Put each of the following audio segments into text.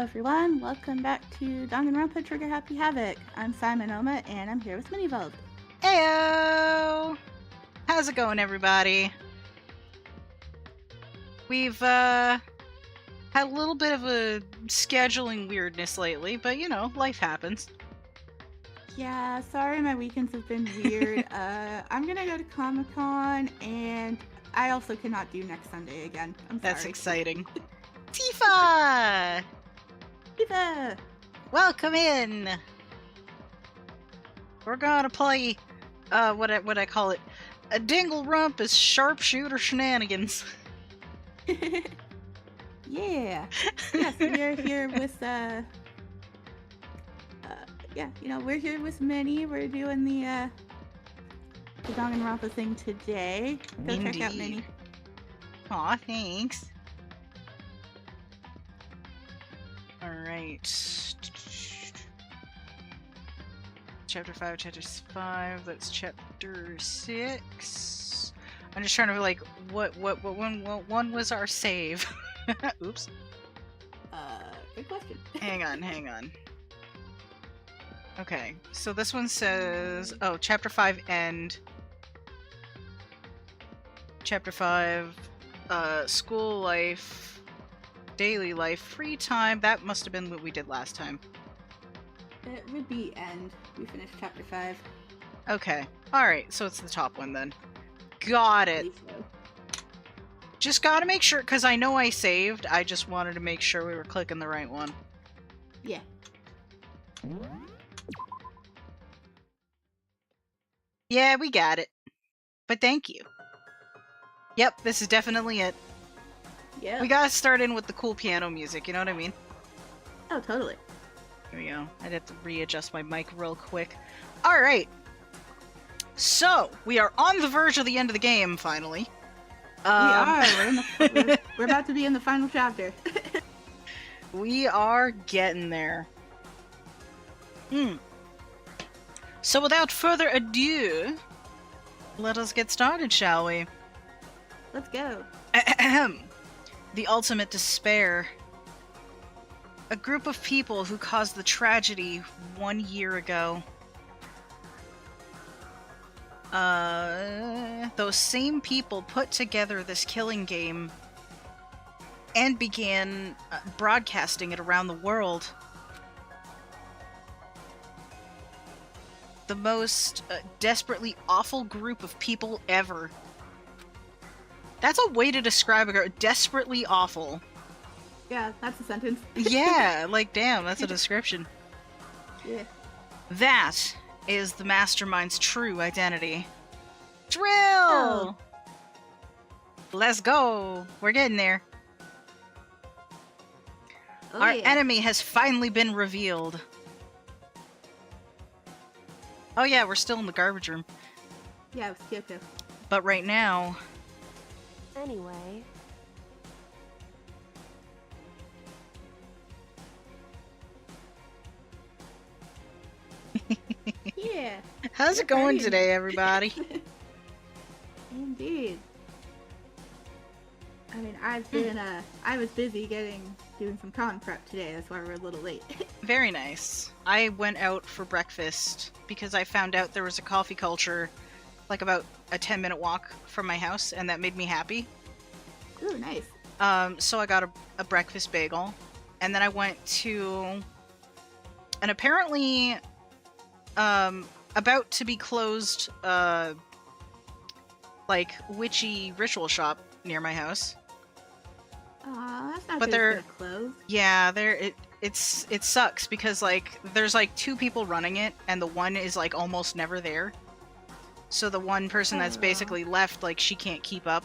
everyone, welcome back to Danganronpa Trigger Happy Havoc. I'm SimonOuma and I'm here with Minnevolved. Heyo! How's it going, everybody? We've had a little bit of a scheduling weirdness lately, but you know, life happens. Yeah, sorry my weekends have been weird. I'm gonna go to Comic-Con and I also cannot do next Sunday again. I'm sorry. That's exciting. Tifa! Tifa! Welcome in! We're gonna play, what I call it, a Danganronpa's sharpshooter shenanigans. Yeah. Yes, we're here with, we're here with Minnie. We're doing the Danganronpa thing today. Go check out Minnie. Aw, thanks. Alright. Chapter 5, Chapter 5, that's Chapter 6. I'm just trying to like, what one was our save? Oops. Good question. Hang on. Okay, so this one says, oh, Chapter 5 end. Chapter 5, school life, daily life, free time. That must have been what we did last time. It would be end. We finished Chapter 5. Okay. Alright, so it's the top one then. Got it. So. Just gotta make sure, because I know I saved. I just wanted to make sure we were clicking the right one. Yeah. Yeah, we got it. But thank you. Yep, this is definitely it. Yeah. We gotta start in with the cool piano music, you know what I mean? Oh, totally. Here we go. I'd have to readjust my mic real quick. Alright. So, we are on the verge of the end of the game, finally. We are. We're about to be in the final chapter. We are getting there. So without further ado, let us get started, shall we? Let's go. The ultimate despair. A group of people who caused the tragedy 1 year ago. Those same people put together this killing game and began broadcasting it around the world. The most desperately awful group of people ever. That's a way to describe a girl. Desperately awful. Yeah, that's a sentence. Yeah, like damn, that's a description. Yeah. That is the mastermind's true identity. Drill! Oh. Let's go! We're getting there. Oh, Our yeah. enemy has finally been revealed. Oh yeah, we're still in the garbage room. Yeah, it was Kyoko. But right now... Anyway... Yeah. How's it going today, everybody? Indeed. I mean, I was busy doing some con prep today, that's why we're a little late. Very nice. I went out for breakfast because I found out there was a coffee culture like about a 10-minute walk from my house, and that made me happy. Ooh, nice. So I got a breakfast bagel, and then I went to an apparently about to be closed like witchy ritual shop near my house. Aw, that's not But good they're- for the clothes. Yeah, it sucks because like there's like 2 people running it, and the one is like almost never there. So the one person that's Aw. basically left, like she can't keep up.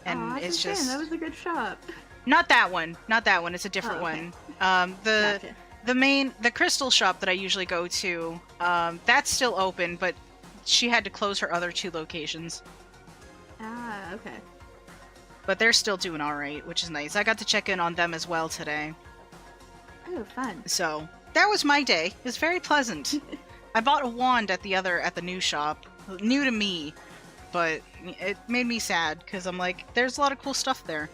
And Aw, that's it's a shame, just that was a good shop. not that one. It's a different Oh, okay. one. Gotcha. The crystal shop that I usually go to, that's still open, but she had to close her other 2 locations. Ah, okay. But they're still doing alright, which is nice. I got to check in on them as well today. Oh, fun. So, that was my day. It was very pleasant. I bought a wand at the new shop. New to me. But it made me sad, because I'm like, there's a lot of cool stuff there.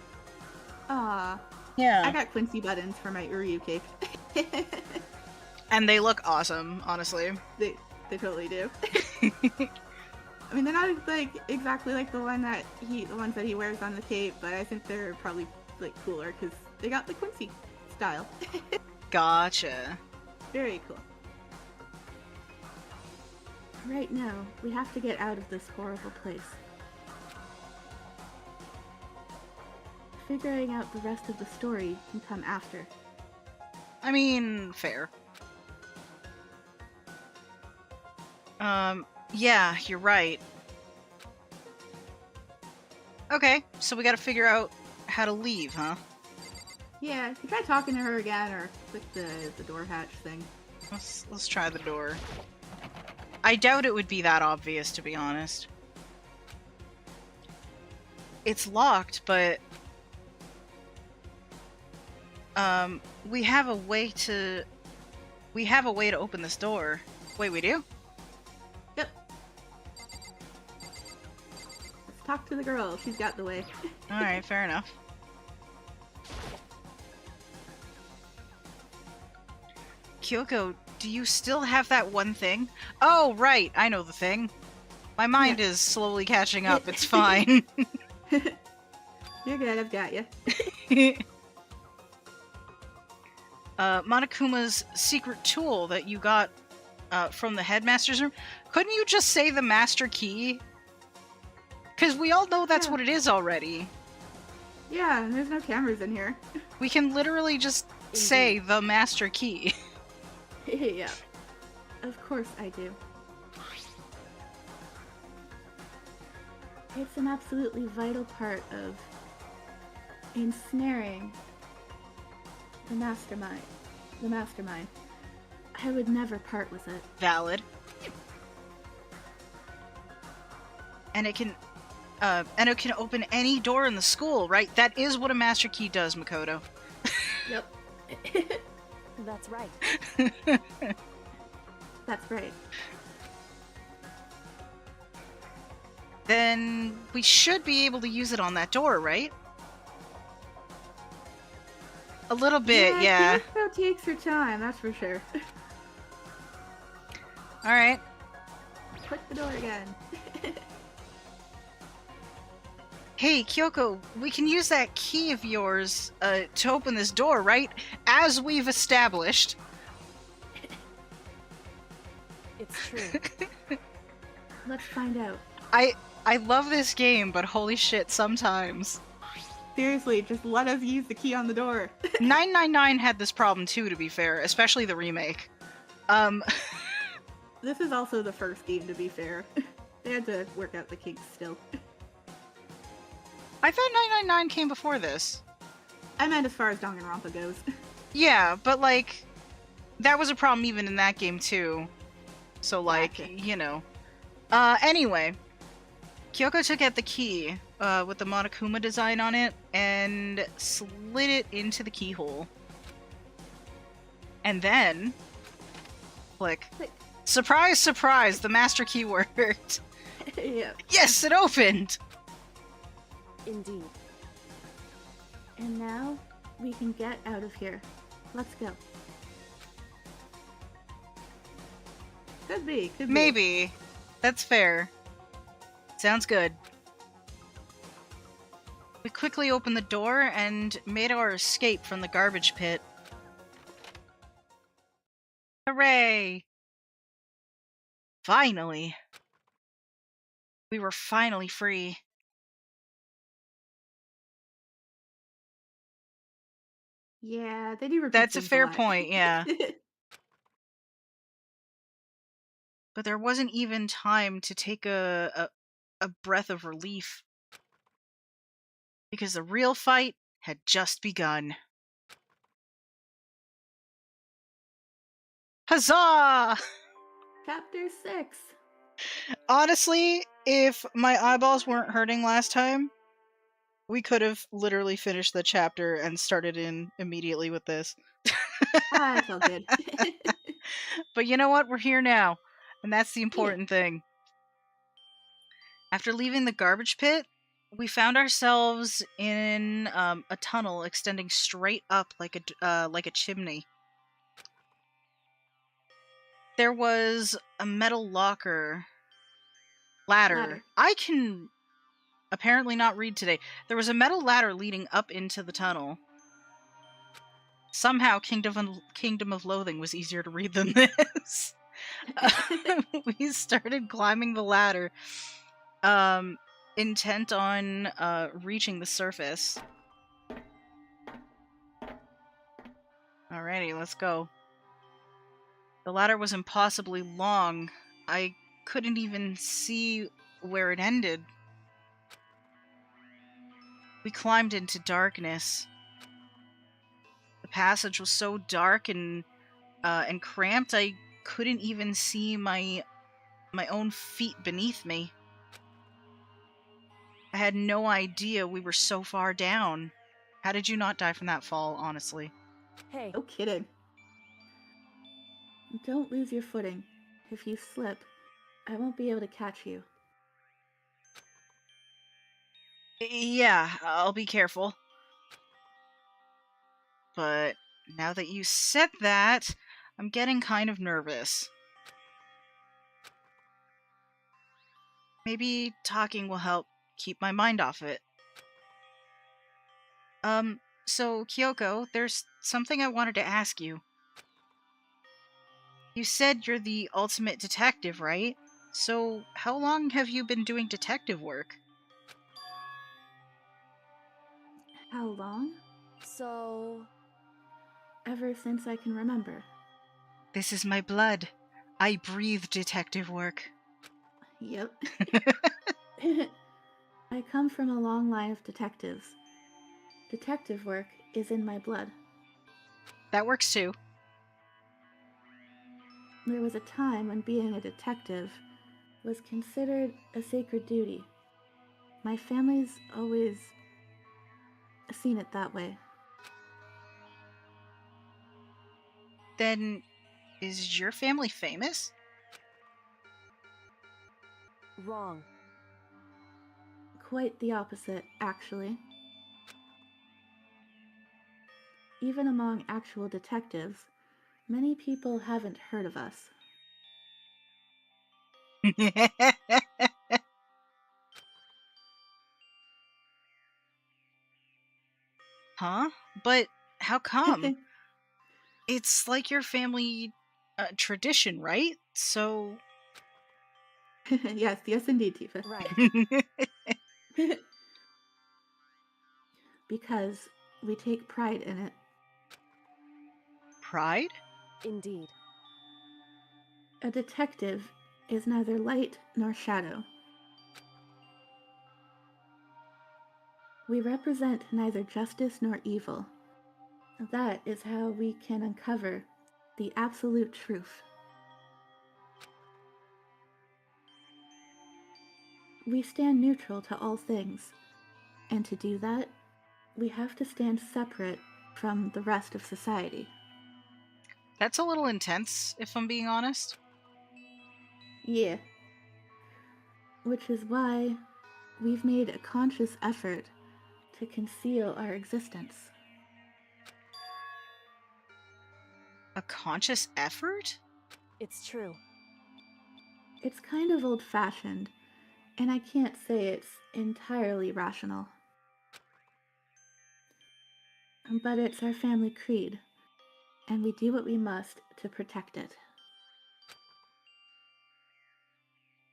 Aw. Yeah. I got Quincy buttons for my Uryu cape. And they look awesome, honestly. They totally do. I mean, they're not like exactly like the ones that he wears on the cape, but I think they're probably like cooler because they got the Quincy style. Gotcha. Very cool. Right now, we have to get out of this horrible place. Figuring out the rest of the story can come after. I mean, fair. Yeah, you're right. Okay, so we gotta figure out how to leave, huh? Yeah, you try talking to her again, or click the door hatch thing. Let's try the door. I doubt it would be that obvious, to be honest. It's locked, but we have a way to open this door. Wait, we do? Yep. Let's talk to the girl. She's got the way. Alright, fair enough. Kyoko, do you still have that one thing? Oh, right, I know the thing. My mind is slowly catching up, it's fine. You're good, I've got you. Monokuma's secret tool that you got from the headmaster's room. Couldn't you just say the master key? Because we all know that's what it is already. Yeah, and there's no cameras in here. We can literally just say the master key. Yeah. Of course I do. It's an absolutely vital part of ensnaring the mastermind. I would never part with it. Valid. And it can open any door in the school, right? That is what a master key does, Makoto. Yep. That's right. That's right. Then we should be able to use it on that door, right? A little bit, yeah. Kyoko takes her time, that's for sure. Alright. Click the door again. Hey, Kyoko, we can use that key of yours to open this door, right? As we've established. It's true. Let's find out. I love this game, but holy shit, sometimes. Seriously, just let us use the key on the door. 999 had this problem too, to be fair, especially the remake. This is also the first game, to be fair. They had to work out the kinks still. I thought 999 came before this. I meant as far as Danganronpa goes. Yeah, but like, that was a problem even in that game too. So like, Gotcha. you know. Anyway. Kyoko took out the key, with the Monokuma design on it, and slid it into the keyhole. And then, click. Surprise, surprise, the master key worked. Yeah. Yes, it opened! Indeed. And now, we can get out of here. Let's go. Could be. Maybe. That's fair. Sounds good. We quickly opened the door and made our escape from the garbage pit. Hooray! Finally! We were finally free. Yeah, they do repeat That's a things fair lot. point, yeah. But there wasn't even time to take a breath of relief. Because the real fight had just begun. Huzzah! Chapter 6. Honestly, if my eyeballs weren't hurting last time, we could have literally finished the chapter and started in immediately with this. I felt good. But you know what? We're here now. And that's the important thing. After leaving the garbage pit, we found ourselves in a tunnel extending straight up like a chimney. There was a metal ladder. Ladder. I can apparently not read today. There was a metal ladder leading up into the tunnel. Somehow, Kingdom of Loathing was easier to read than this. We started climbing the ladder, intent on reaching the surface. Alrighty, let's go. The ladder was impossibly long. I couldn't even see where it ended. We climbed into darkness. The passage was so dark and cramped, I couldn't even see my own feet beneath me. I had no idea we were so far down. How did you not die from that fall, honestly? Hey, No kidding. Don't lose your footing. If you slip, I won't be able to catch you. Yeah, I'll be careful. But now that you said that, I'm getting kind of nervous. Maybe talking will help keep my mind off it. So Kyoko, there's something I wanted to ask you. You said you're the ultimate detective, right? So how long have you been doing detective work? How long? so... Ever since I can remember. This is my blood. I breathe detective work. Yep. I come from a long line of detectives. Detective work is in my blood. That works too. There was a time when being a detective was considered a sacred duty. My family's always seen it that way. Then, is your family famous? wrong. Quite the opposite, actually. Even among actual detectives, many people haven't heard of us. Huh? But how come? It's like your family tradition, right? So... Yes, indeed, Tifa. Right. Because we take pride in it. Pride? Indeed. A detective is neither light nor shadow. We represent neither justice nor evil. That is how we can uncover the absolute truth. We stand neutral to all things, and to do that, we have to stand separate from the rest of society. That's a little intense, if I'm being honest. Yeah. Which is why we've made a conscious effort to conceal our existence. A conscious effort? It's true. It's kind of old-fashioned, and I can't say it's entirely rational. But it's our family creed, and we do what we must to protect it.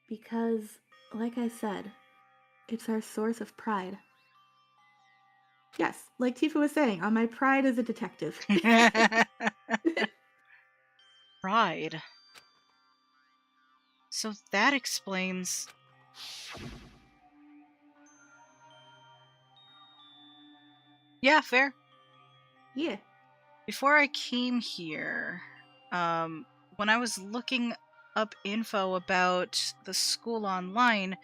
Because, like I said, it's our source of pride. Yes, like Tifa was saying, on my pride as a detective. Pride. So that explains... Yeah, fair. Yeah. Before I came here, when I was looking up info about the school online,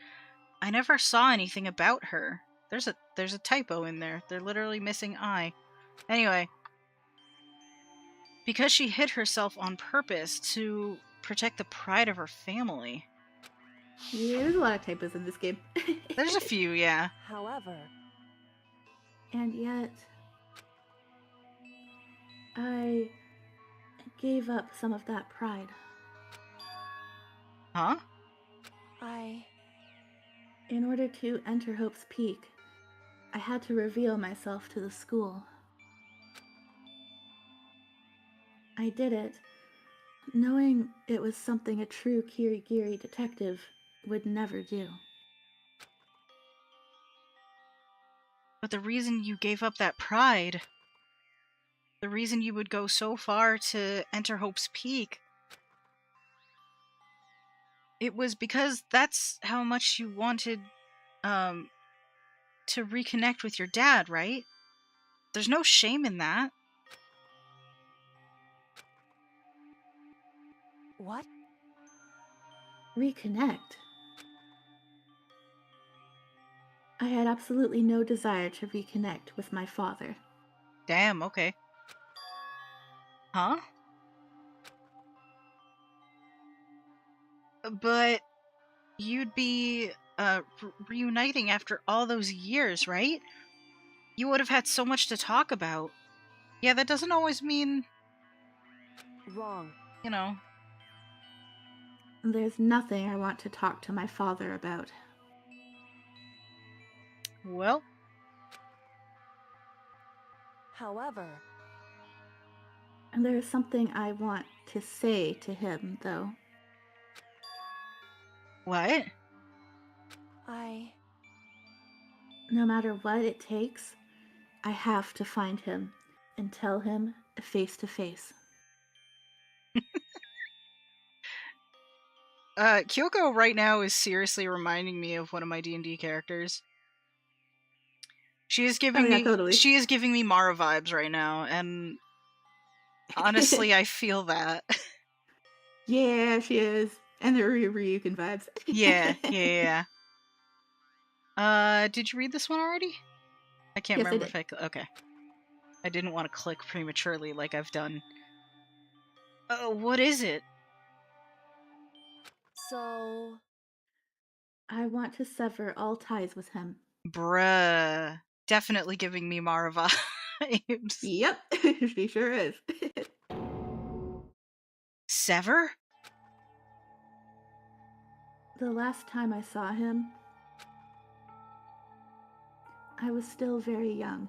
I never saw anything about her. There's a typo in there. They're literally missing I. Anyway, because she hid herself on purpose to protect the pride of her family. Yeah, there's a lot of typos in this game. There's a few, yeah. However, And yet, I gave up some of that pride. Huh? In order to enter Hope's Peak, I had to reveal myself to the school. I did it, knowing it was something a true Kirigiri detective would never do. But the reason you gave up that pride, the reason you would go so far to enter Hope's Peak, it was because that's how much you wanted to reconnect with your dad, right? There's no shame in that. what? Reconnect? I had absolutely no desire to reconnect with my father. Damn, okay. Huh? But you'd be reuniting after all those years, right? You would have had so much to talk about. Yeah, that doesn't always mean, Wrong. you know. There's nothing I want to talk to my father about. Well, However, And there is something I want to say to him, though. what? No matter what it takes, I have to find him and tell him face to face. Kyoko right now is seriously reminding me of one of my D&D characters. She is giving me totally. She is giving me Mara vibes right now, and honestly, I feel that. Yeah, she is. And the Ryukin vibes. Yeah. Did you read this one already? I can't Yes, I remember did. if okay. I didn't want to click prematurely like I've done. What is it? so I want to sever all ties with him. Bruh. Definitely giving me Mara vibes. Yep, she sure is. Sever? The last time I saw him, I was still very young.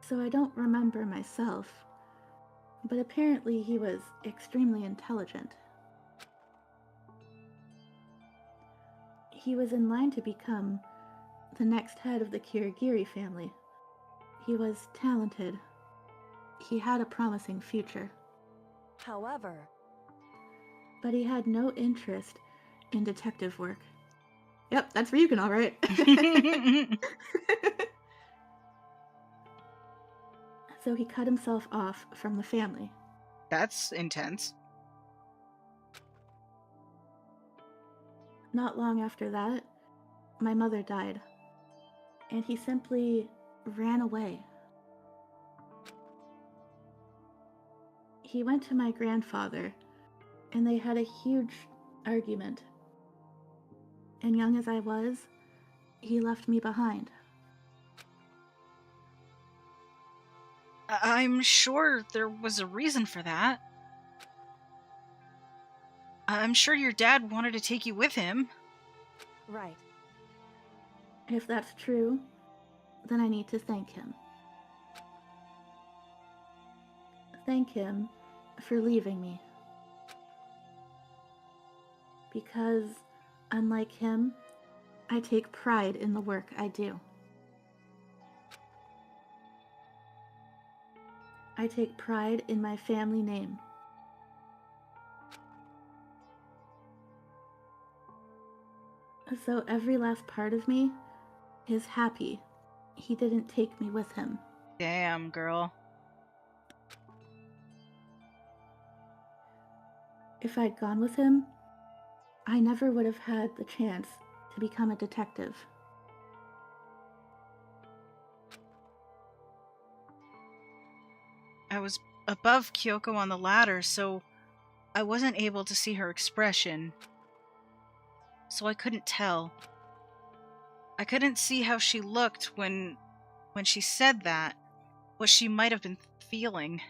So I don't remember myself, but apparently he was extremely intelligent. He was in line to become the next head of the Kirigiri family. He was talented. He had a promising future. however, But he had no interest in detective work. Yep, that's Ryukin, all right. So he cut himself off from the family. That's intense. Not long after that, my mother died, and he simply ran away. He went to my grandfather, and they had a huge argument. And young as I was, he left me behind. I'm sure there was a reason for that. I'm sure your dad wanted to take you with him. right. If that's true, then I need to thank him. Thank him for leaving me. Because, unlike him, I take pride in the work I do. I take pride in my family name. So every last part of me is happy he didn't take me with him. Damn, girl. If I'd gone with him, I never would have had the chance to become a detective. I was above Kyoko on the ladder, so I wasn't able to see her expression, so I couldn't tell. I couldn't see how she looked when she said that, what she might have been feeling.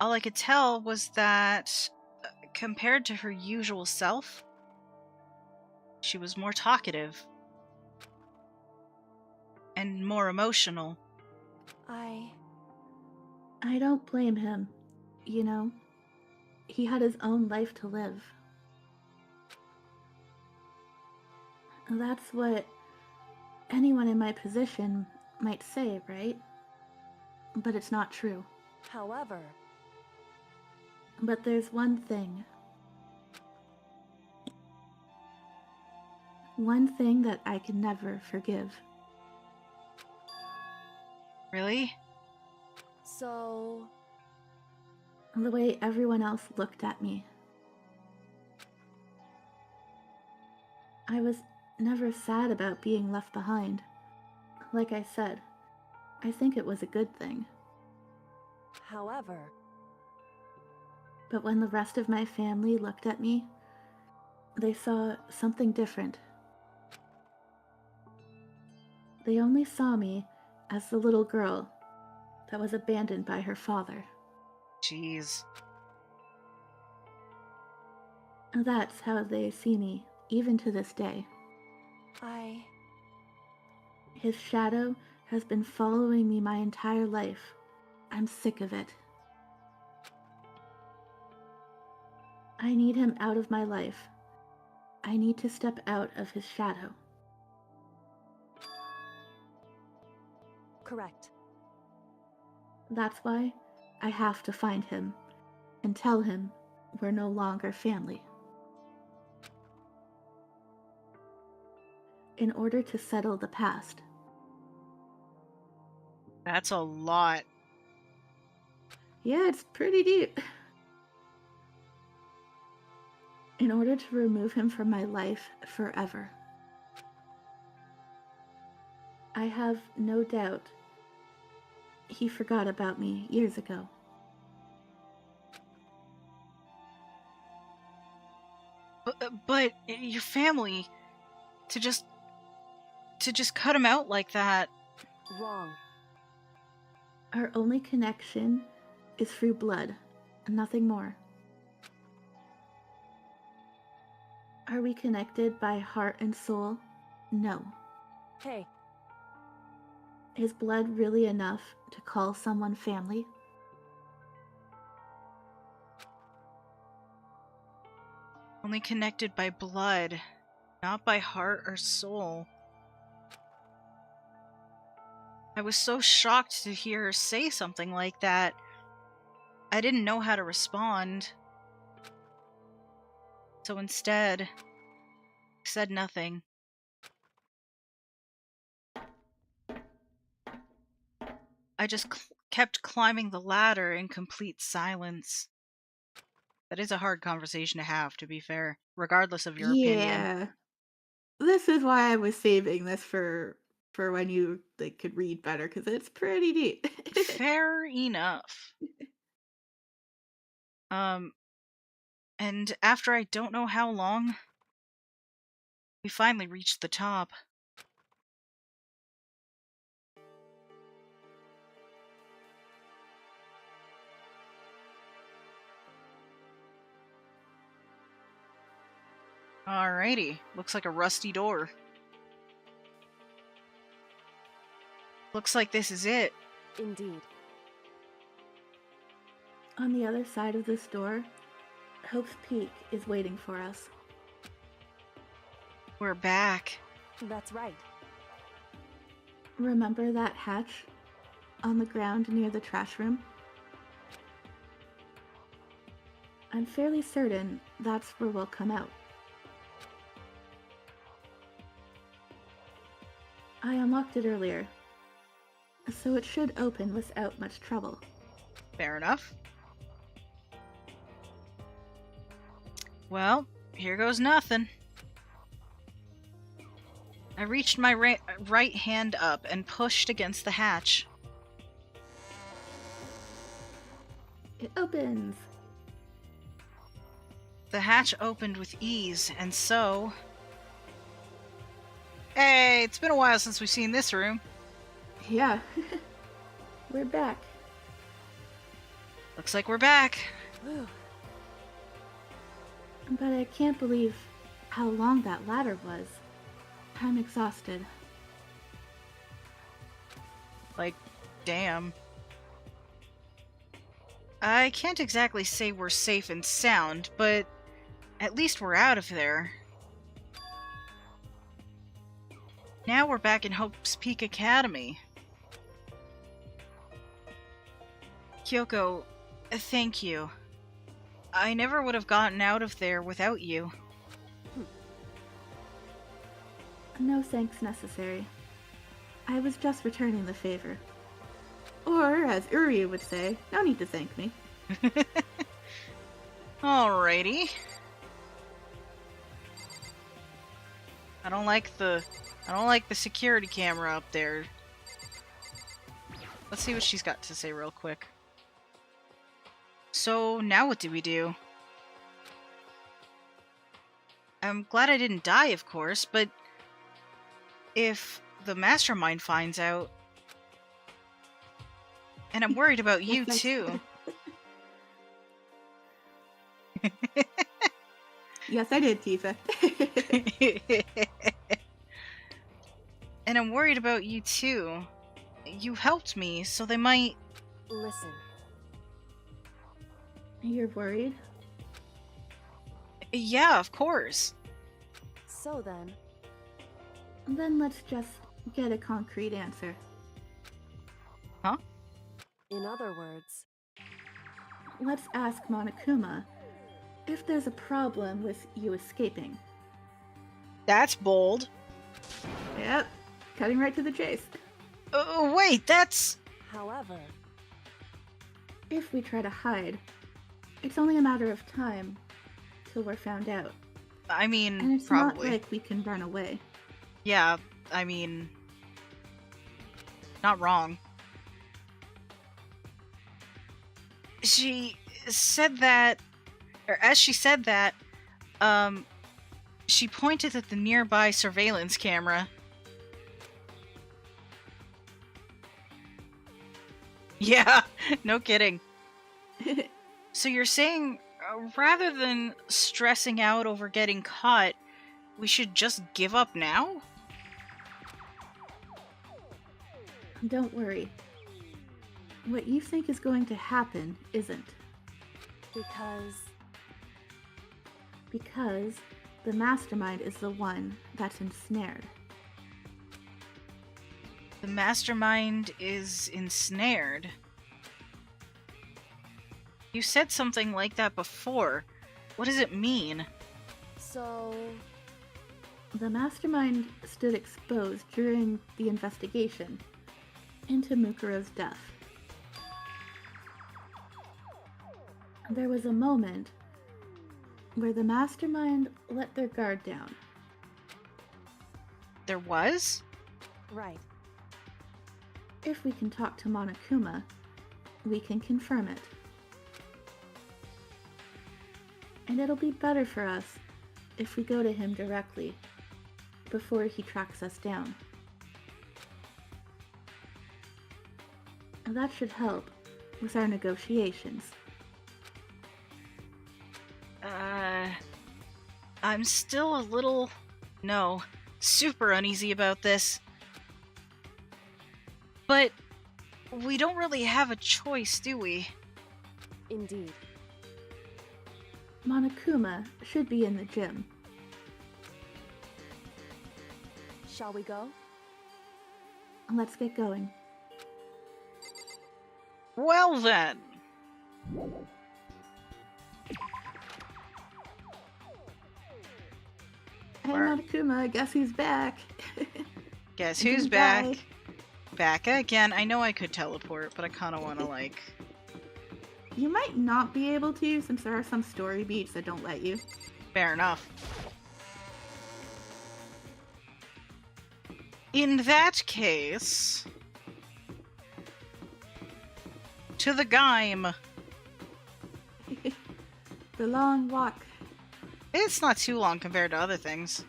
All I could tell was that, compared to her usual self, she was more talkative and more emotional. I don't blame him. You know, he had his own life to live. That's what anyone in my position might say, right? But it's not true. However, But there's one thing. One thing that I can never forgive. Really? so The way everyone else looked at me. I was never sad about being left behind. Like I said, I think it was a good thing. however, But when the rest of my family looked at me, they saw something different. They only saw me as the little girl that was abandoned by her father. Jeez. That's how they see me, even to this day. His shadow has been following me my entire life. I'm sick of it. I need him out of my life. I need to step out of his shadow. correct. That's why I have to find him and tell him we're no longer family. In order to settle the past. That's a lot. Yeah, it's pretty deep. In order to remove him from my life forever. I have no doubt he forgot about me years ago. But your family, to just cut him out like that. Wrong. Our only connection is through blood, nothing more. Are we connected by heart and soul? No. Hey, Is blood really enough to call someone family? Only connected by blood, not by heart or soul. I was so shocked to hear her say something like that. I didn't know how to respond. So instead, I said nothing. I just kept climbing the ladder in complete silence. That is a hard conversation to have, to be fair, regardless of your opinion. Yeah. This is why I was saving this for when you could read better, because it's pretty deep. Fair enough. And after I don't know how long, we finally reached the top. Alrighty, looks like a rusty door. Looks like this is it. indeed. On the other side of this door, Hope's Peak is waiting for us. We're back. That's right. Remember that hatch on the ground near the trash room? I'm fairly certain that's where we'll come out. I unlocked it earlier, so it should open without much trouble. Fair enough. Well, here goes nothing. I reached my right hand up and pushed against the hatch. It opens! The hatch opened with ease, and so... Hey, it's been a while since we've seen this room. Yeah. We're back. Looks like we're back. Whew. But I can't believe how long that ladder was. I'm exhausted. Like, damn. I can't exactly say we're safe and sound, but at least we're out of there. Now we're back in Hope's Peak Academy. Kyoko, thank you. I never would have gotten out of there without you. No thanks necessary. I was just returning the favor. Or, as Uryu would say, no need to thank me. Alrighty. I don't like the security camera up there. Let's see what she's got to say real quick. So, now what do we do? I'm glad I didn't die, of course, but if the mastermind finds out... And I'm worried about you, too. Yes, I did, Tifa. And I'm worried about you, too. You helped me, so they might... Listen. You're worried? Yeah, of course. So then, Then let's just get a concrete answer. Huh? in other words, Let's ask Monokuma if there's a problem with you escaping. That's bold. Yep, cutting right to the chase. Wait, that's... however, If we try to hide, it's only a matter of time till we're found out. I And mean, it's probably. not like we can run away. Yeah, I mean... Not wrong. She said that... Or as she said that, she pointed at the nearby surveillance camera. Yeah, no kidding. So you're saying, rather than stressing out over getting caught, we should just give up now? Don't worry. What you think is going to happen isn't. Because the mastermind is the one that's ensnared. The mastermind is ensnared. You said something like that before. What does it mean? so The mastermind stood exposed during the investigation into Mukuro's death. There was a moment where the mastermind let their guard down. There was? right. If we can talk to Monokuma, we can confirm it. And it'll be better for us if we go to him directly, before he tracks us down. And that should help with our negotiations. I'm still a little... No, super uneasy about this. But we don't really have a choice, do we? Indeed. Monokuma should be in the gym. Shall we go? Let's get going. Well then. Hey Where? Monokuma, guess who's back? Guess You who's didn't back? die. Back again. I know I could teleport, but I kind of want to, like... You might not be able to, since there are some story beats that don't let you. Fair enough. In that case... To the game. The long walk It's not too long compared to other things.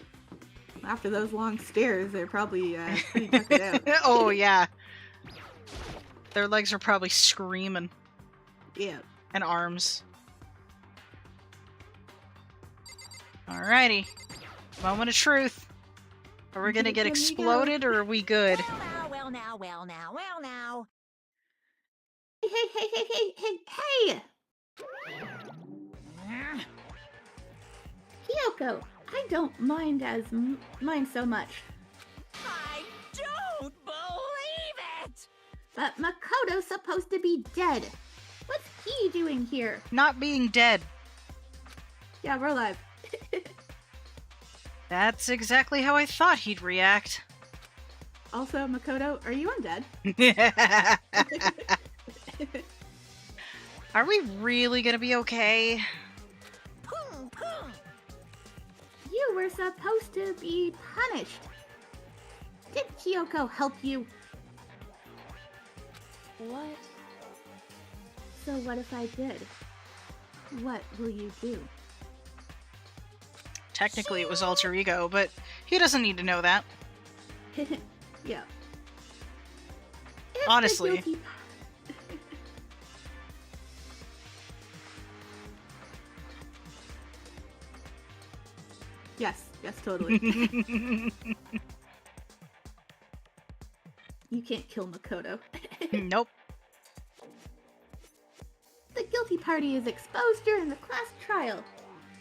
After those long stairs, they're probably pretty tuckered out. Oh, yeah. Their legs are probably screaming. Yeah. And arms. Alrighty. Moment of truth. Are we gonna get exploded or are we good? Well now. Hey! Kyoko, I don't mind so much. I don't believe it! But Makoto's supposed to be dead. What's he doing here? Not being dead. Yeah, we're alive. That's exactly how I thought he'd react. Also, Makoto, are you undead? Are we really gonna be okay? Boom. You were supposed to be punished. Did Kyoko help you? What? So what if I did? What will you do? Technically it was alter ego, but he doesn't need to know that. Yeah. Honestly. Yes, totally. You can't kill Makoto. Nope. The guilty party is exposed during the class trial.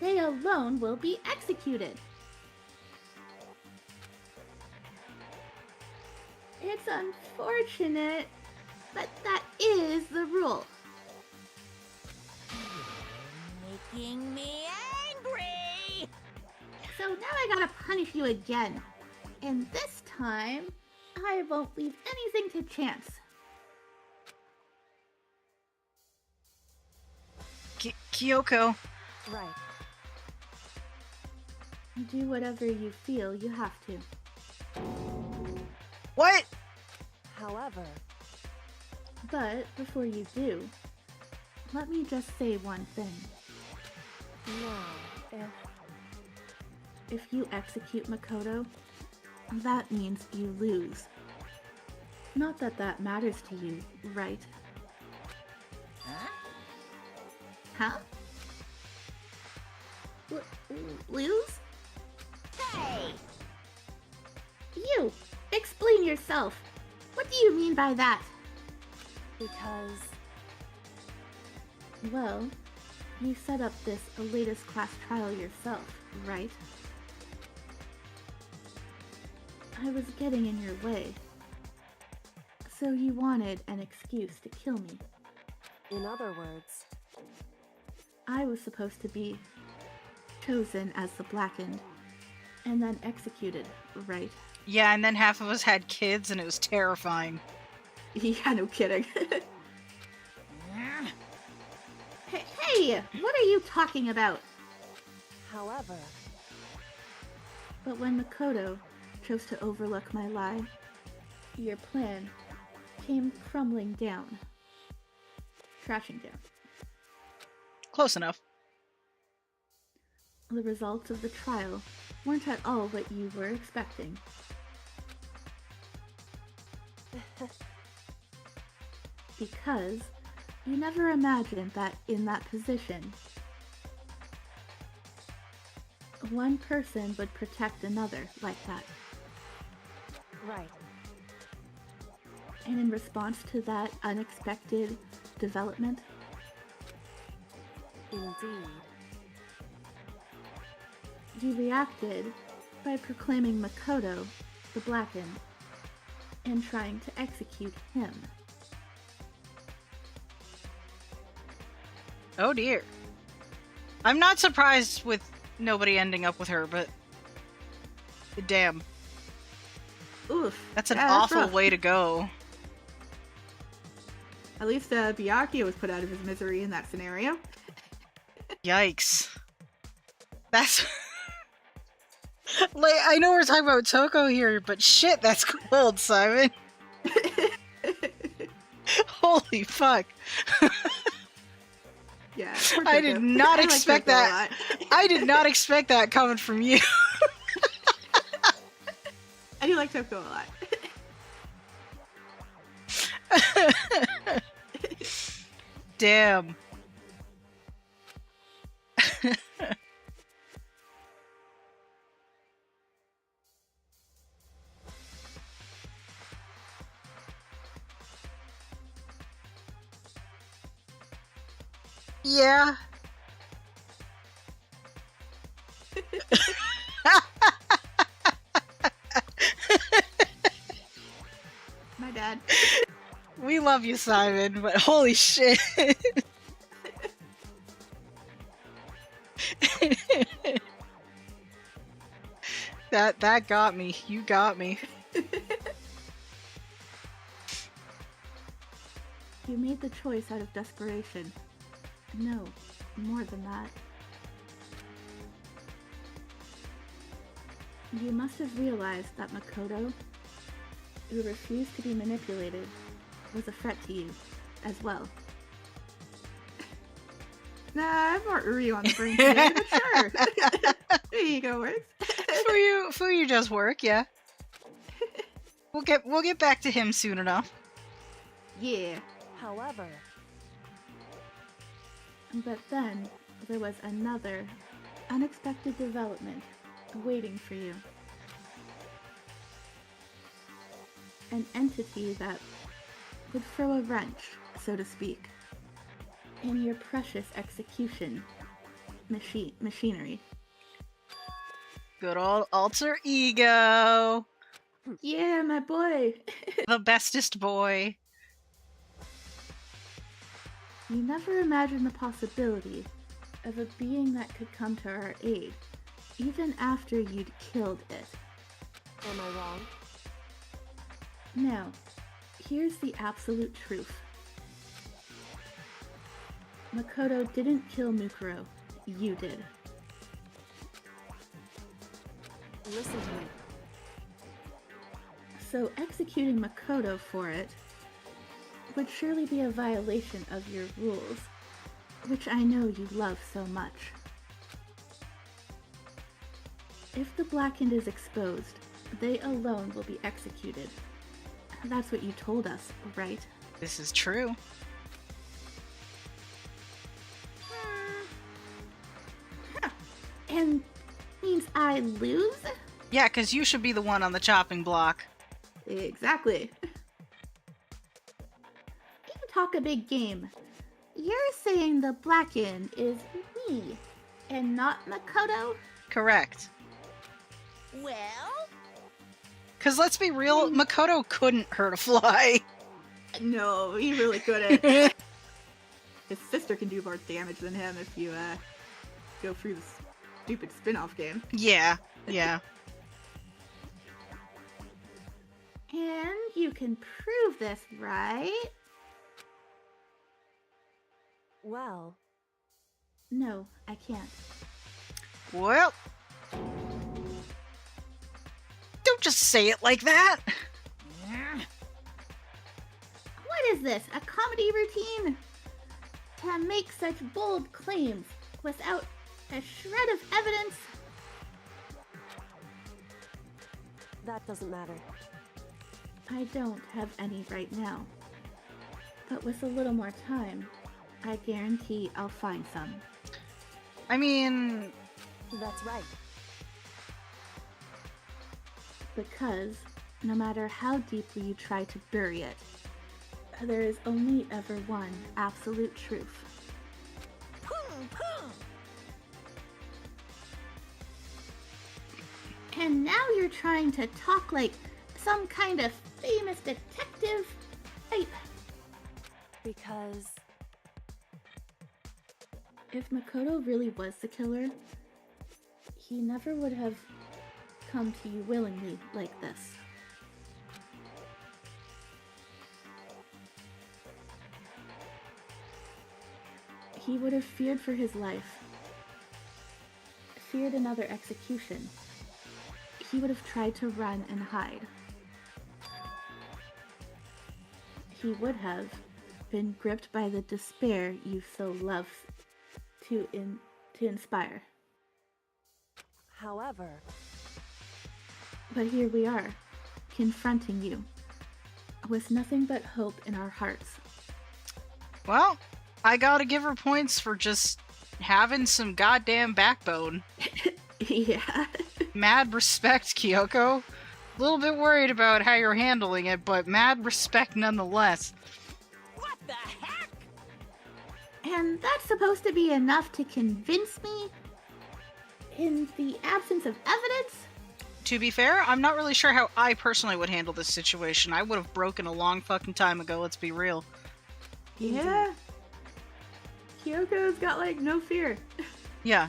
They alone will be executed. It's unfortunate, but that is the rule. Making me angry! So now I gotta punish you again. And this time, I won't leave anything to chance. Kyoko. Right. Do whatever you feel you have to. What? However, But before you do, let me just say one thing. now, If you execute Makoto, that means you lose. Not that that matters to you, right? Huh? Huh? Lose? Hey! You! Explain yourself! What do you mean by that? because Well, you set up this latest class trial yourself, right? I was getting in your way. So you wanted an excuse to kill me. in other words, I was supposed to be chosen as the Blackened, and then executed, right? Yeah, and then half of us had kids and it was terrifying. Yeah, no kidding. Hey, what are you talking about? however, But when Makoto chose to overlook my lie, your plan came crumbling down. Crashing down. Close enough. The results of the trial weren't at all what you were expecting. Because you never imagined that in that position, one person would protect another like that. right, And in response to that unexpected development, indeed, you reacted by proclaiming Makoto the Blackened and trying to execute him. Oh dear. I'm not surprised with nobody ending up with her, but damn. Oof. That's an yeah, that's awful rough. way to go. At least Byakuya was put out of his misery in that scenario. Yikes. That's... like, I know we're talking about Toko here, but shit, that's cold, Simon. Holy fuck. Yeah. I did not expect that. I did not expect that coming from you. I do like Toko a lot. Damn. Yeah. My dad. We love you, Simon, but holy shit. That got me. You got me. You made the choice out of desperation. No, more than that. You must have realized that Makoto, who refused to be manipulated, was a threat to you as well. Nah, I'm more Uri on the brain today, but sure. There you go, works. Fuyu does work, yeah. We'll get back to him soon enough. Yeah. However, But then, there was another unexpected development waiting for you. An entity that would throw a wrench, so to speak, in your precious execution machinery. Good old alter ego. Yeah, my boy! The bestest boy. You never imagined the possibility of a being that could come to our aid, even after you'd killed it. am I wrong? Now, here's the absolute truth. Makoto didn't kill Mukuro. You did. Listen to me. So executing Makoto for it would surely be a violation of your rules, which I know you love so much. If the Blackened is exposed, they alone will be executed. That's what you told us, right? This is true. And means I lose? Yeah, because you should be the one on the chopping block. Exactly. You talk a big game. You're saying the Blackened is me, and not Makoto? Correct. Well, Because let's be real, Makoto couldn't hurt a fly. No, he really couldn't. His sister can do more damage than him if you, go through the stupid spin-off game. Yeah, yeah. And you can prove this, right? Well, No, I can't. Well, don't just say it like that. What is this, a comedy routine? To make such bold claims without a shred of evidence? that doesn't matter. I don't have any right now. But with a little more time, I guarantee I'll find some. I mean, That's right. Because no matter how deeply you try to bury it, there is only ever one absolute truth. boom, boom. And now you're trying to talk like some kind of famous detective? Because If Makoto really was the killer, he never would have come to you willingly like this. He would have feared for his life, feared another execution. He would have tried to run and hide. He would have been gripped by the despair you so love to inspire. However, But here we are, confronting you, with nothing but hope in our hearts. Well, I gotta give her points for just having some goddamn backbone. Yeah. Mad respect, Kyoko. A little bit worried about how you're handling it, but mad respect nonetheless. What the heck? And that's supposed to be enough to convince me? In the absence of evidence? To be fair, I'm not really sure how I personally would handle this situation. I would have broken a long fucking time ago, let's be real. Yeah. Kyoko's got, like, no fear. Yeah.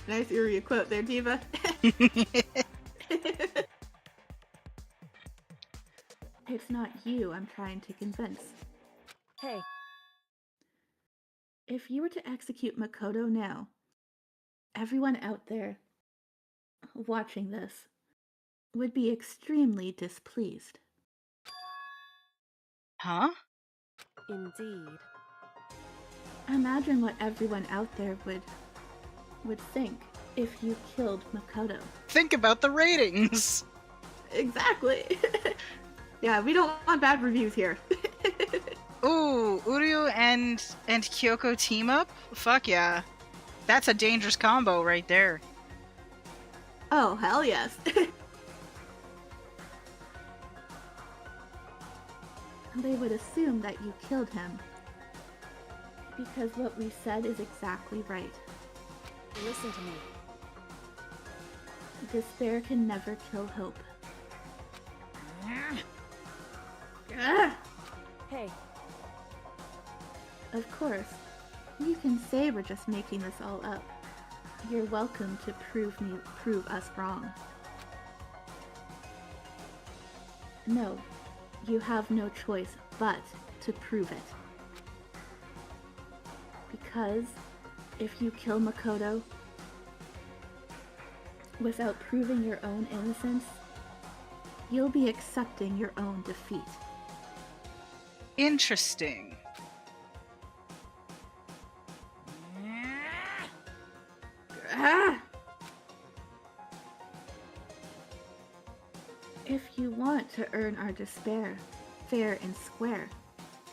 Nice Uri quote there, Diva. It's not you I'm trying to convince. hey, If you were to execute Makoto now, everyone out there watching this would be extremely displeased. Huh? indeed. Imagine what everyone out there would think if you killed Makoto. Think about the ratings! Exactly. Yeah, we don't want bad reviews here. Ooh, Uryu and Kyoko team up? Fuck yeah. That's a dangerous combo right there. Oh, hell yes. They would assume that you killed him. Because what we said is exactly right. Listen to me. Despair can never kill hope. Ugh. Hey, Of course, you can say we're just making this all up. You're welcome to prove us wrong. No, you have no choice but to prove it. Because if you kill Makoto without proving your own innocence, you'll be accepting your own defeat. Interesting. Ah! If you want to earn our despair, fair and square,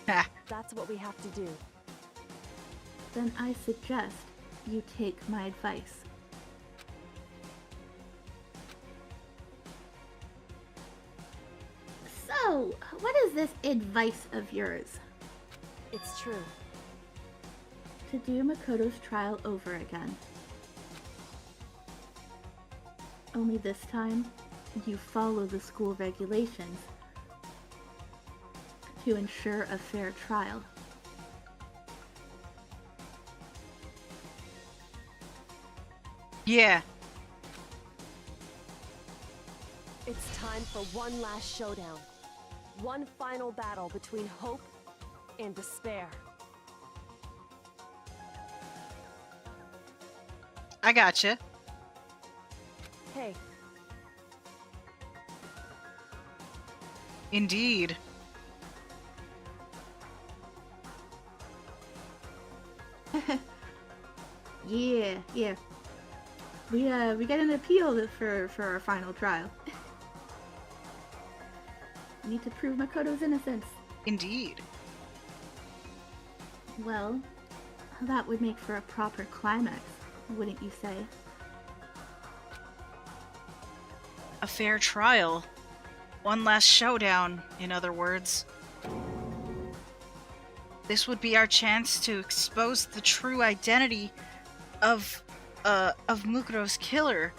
Ha. that's what we have to do. then I suggest you take my advice. So, what is this advice of yours? It's true. To do Makoto's trial over again. Only this time, you follow the school regulations to ensure a fair trial. Yeah. It's time for one last showdown. One final battle between hope and despair. I gotcha. Hey, Indeed. Yeah. We got an appeal for our final trial. We need to prove Makoto's innocence. Indeed. Well, that would make for a proper climax, wouldn't you say? A fair trial. One last showdown, in other words. This would be our chance to expose the true identity of Mukuro's killer,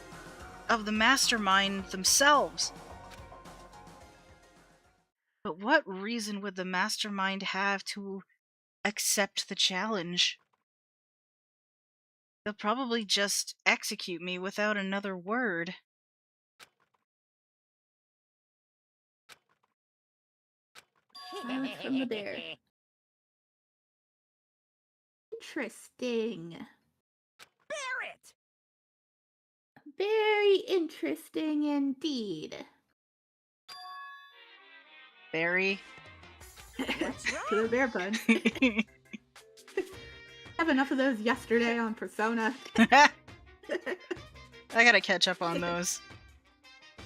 of the mastermind themselves. But what reason would the mastermind have to accept the challenge? They'll probably just execute me without another word. Silence from the bear. Interesting. Barrett! Very interesting indeed. Barry. That's to the bear puns. Have enough of those yesterday on Persona. I gotta catch up on those.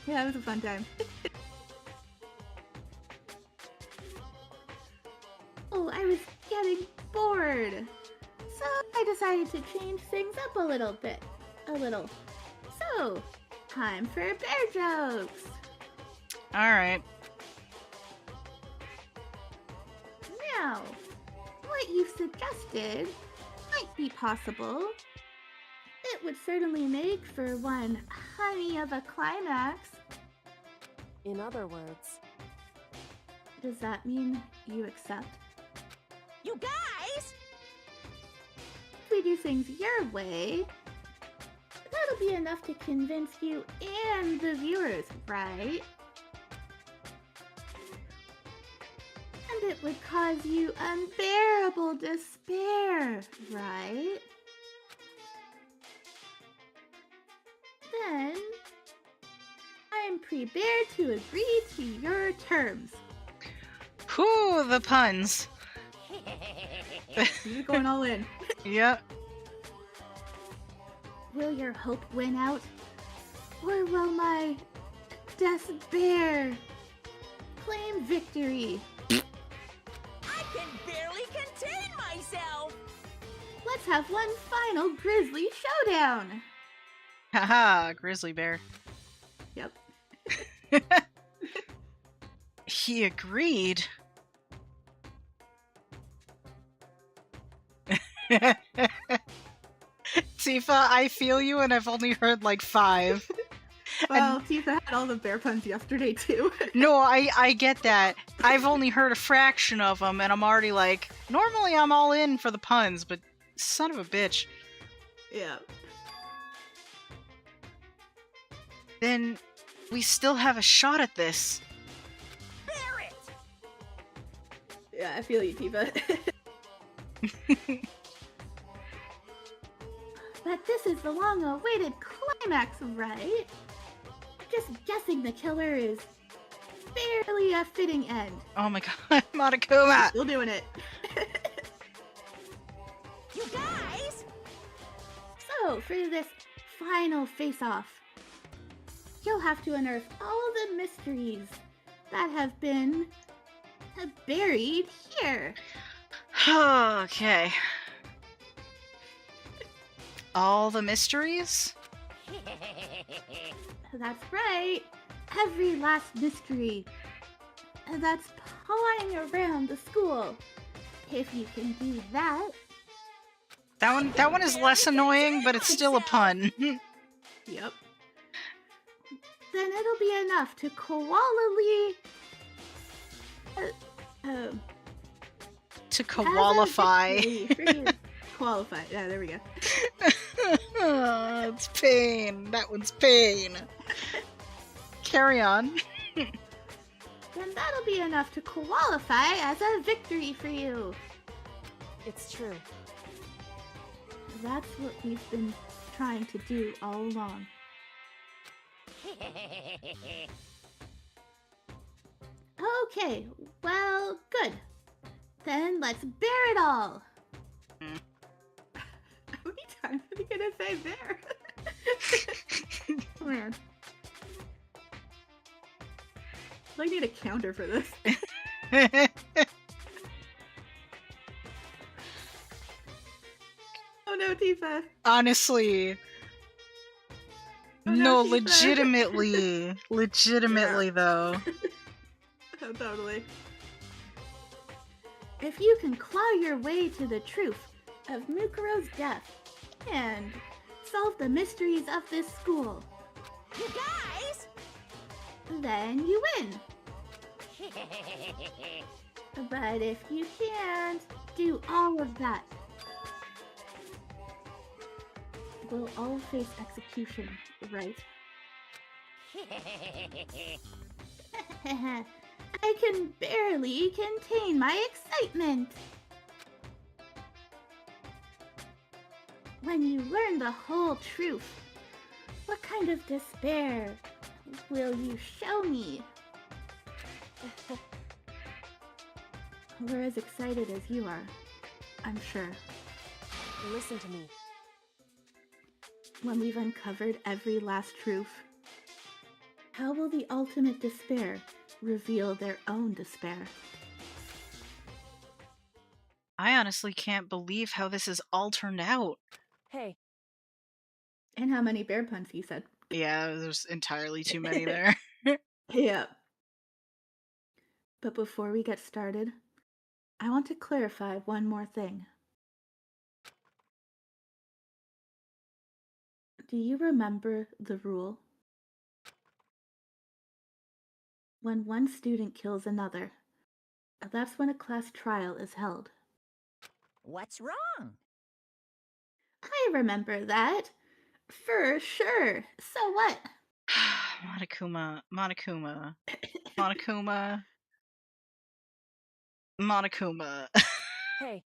Yeah, it was a fun time. Oh, I was getting bored. So I decided to change things up a little bit. So, time for bear jokes. Alright. Now, what you've suggested might be possible. It would certainly make for one honey of a climax. In other words, Does that mean you accept? You guys! If we do things your way, that'll be enough to convince you and the viewers, right? And it would cause you unbearable despair, right? Then, I'm prepared to agree to your terms. Whew, the puns. You're going all in. Yep. Will your hope win out? Or will my despair claim victory? I can barely contain myself! Let's have one final grisly showdown! Haha, grizzly bear. Yep. He agreed. Tifa, I feel you, and I've only heard like 5. Well, Tifa had all the bear puns yesterday too. No, I get that. I've only heard a fraction of them, and I'm already like, normally I'm all in for the puns, but son of a bitch. Yeah. Then we still have a shot at this. Bear it! Yeah, I feel you, Tifa. But this is the long-awaited climax, right? Just guessing the killer is barely a fitting end. Oh my god, Monokuma! Still doing it. You guys! So, for this final face-off, you'll have to unearth all the mysteries that have been buried here. Okay. All the mysteries? That's right. Every last mystery that's pawing around the school. If you can do that, That one is less annoying, but it's still a pun. yep. Then it'll be enough to koalally To qualify. Qualify. Yeah, there we go. Oh, it's pain. That one's pain. Carry on. Then that'll be enough to qualify as a victory for you. it's true. That's what we've been trying to do all along. Okay, well, good. Then let's bear it all. How many times are you gonna say bear? Man. I need a counter for this. Oh no, Tifa. Honestly. Oh, No, Tifa. legitimately. Legitimately, though. Oh, totally. If you can claw your way to the truth of Mukuro's death and solve the mysteries of this school, You guys! then you win. But if you can't do all of that, we'll all face execution, right? I can barely contain my excitement. When you learn the whole truth, what kind of despair will you show me? We're as excited as you are, I'm sure. Listen to me. When we've uncovered every last truth, how will the ultimate despair reveal their own despair? I honestly can't believe how this has all turned out. Hey, And how many bear puns he said. Yeah, there's entirely too many there. Yeah. But before we get started, I want to clarify one more thing. Do you remember the rule? When one student kills another, that's when a class trial is held. What's wrong? I remember that. For sure. So what? Monokuma, Monokuma, Monokuma, Monokuma. hey,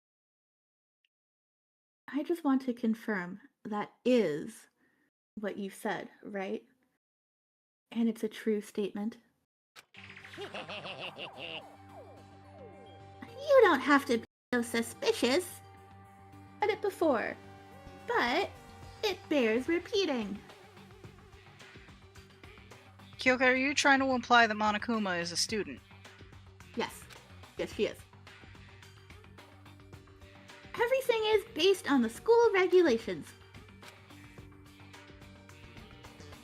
I just want to confirm that is what you said, right? And it's a true statement. You don't have to be so suspicious. Said it before, but it bears repeating. Kyoko, are you trying to imply that Monokuma is a student? Yes. Yes, she is. Everything is based on the school regulations.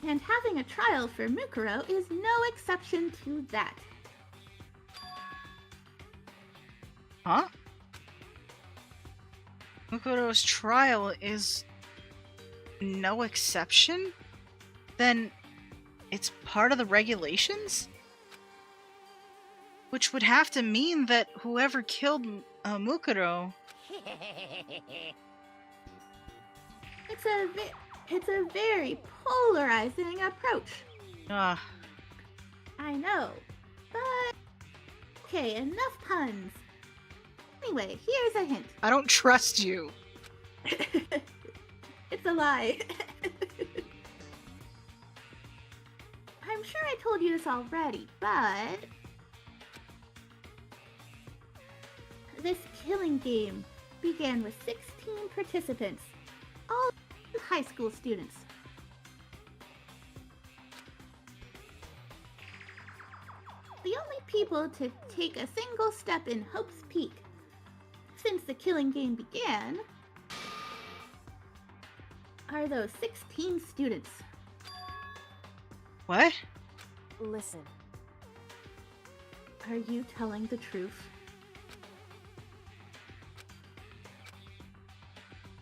And having a trial for Mukuro is no exception to that. Huh? Mukuro's trial is no exception? Then it's part of the regulations? Which would have to mean that whoever killed Mukuro... It's a very polarizing approach. Ah, I know, but okay, enough puns. Anyway, here's a hint. I don't trust you. It's a lie. I'm sure I told you this already, but this killing game began with 16 participants, all high school students. The only people to take a single step in Hope's Peak since the killing game began are those 16 students. What? listen. Are you telling the truth?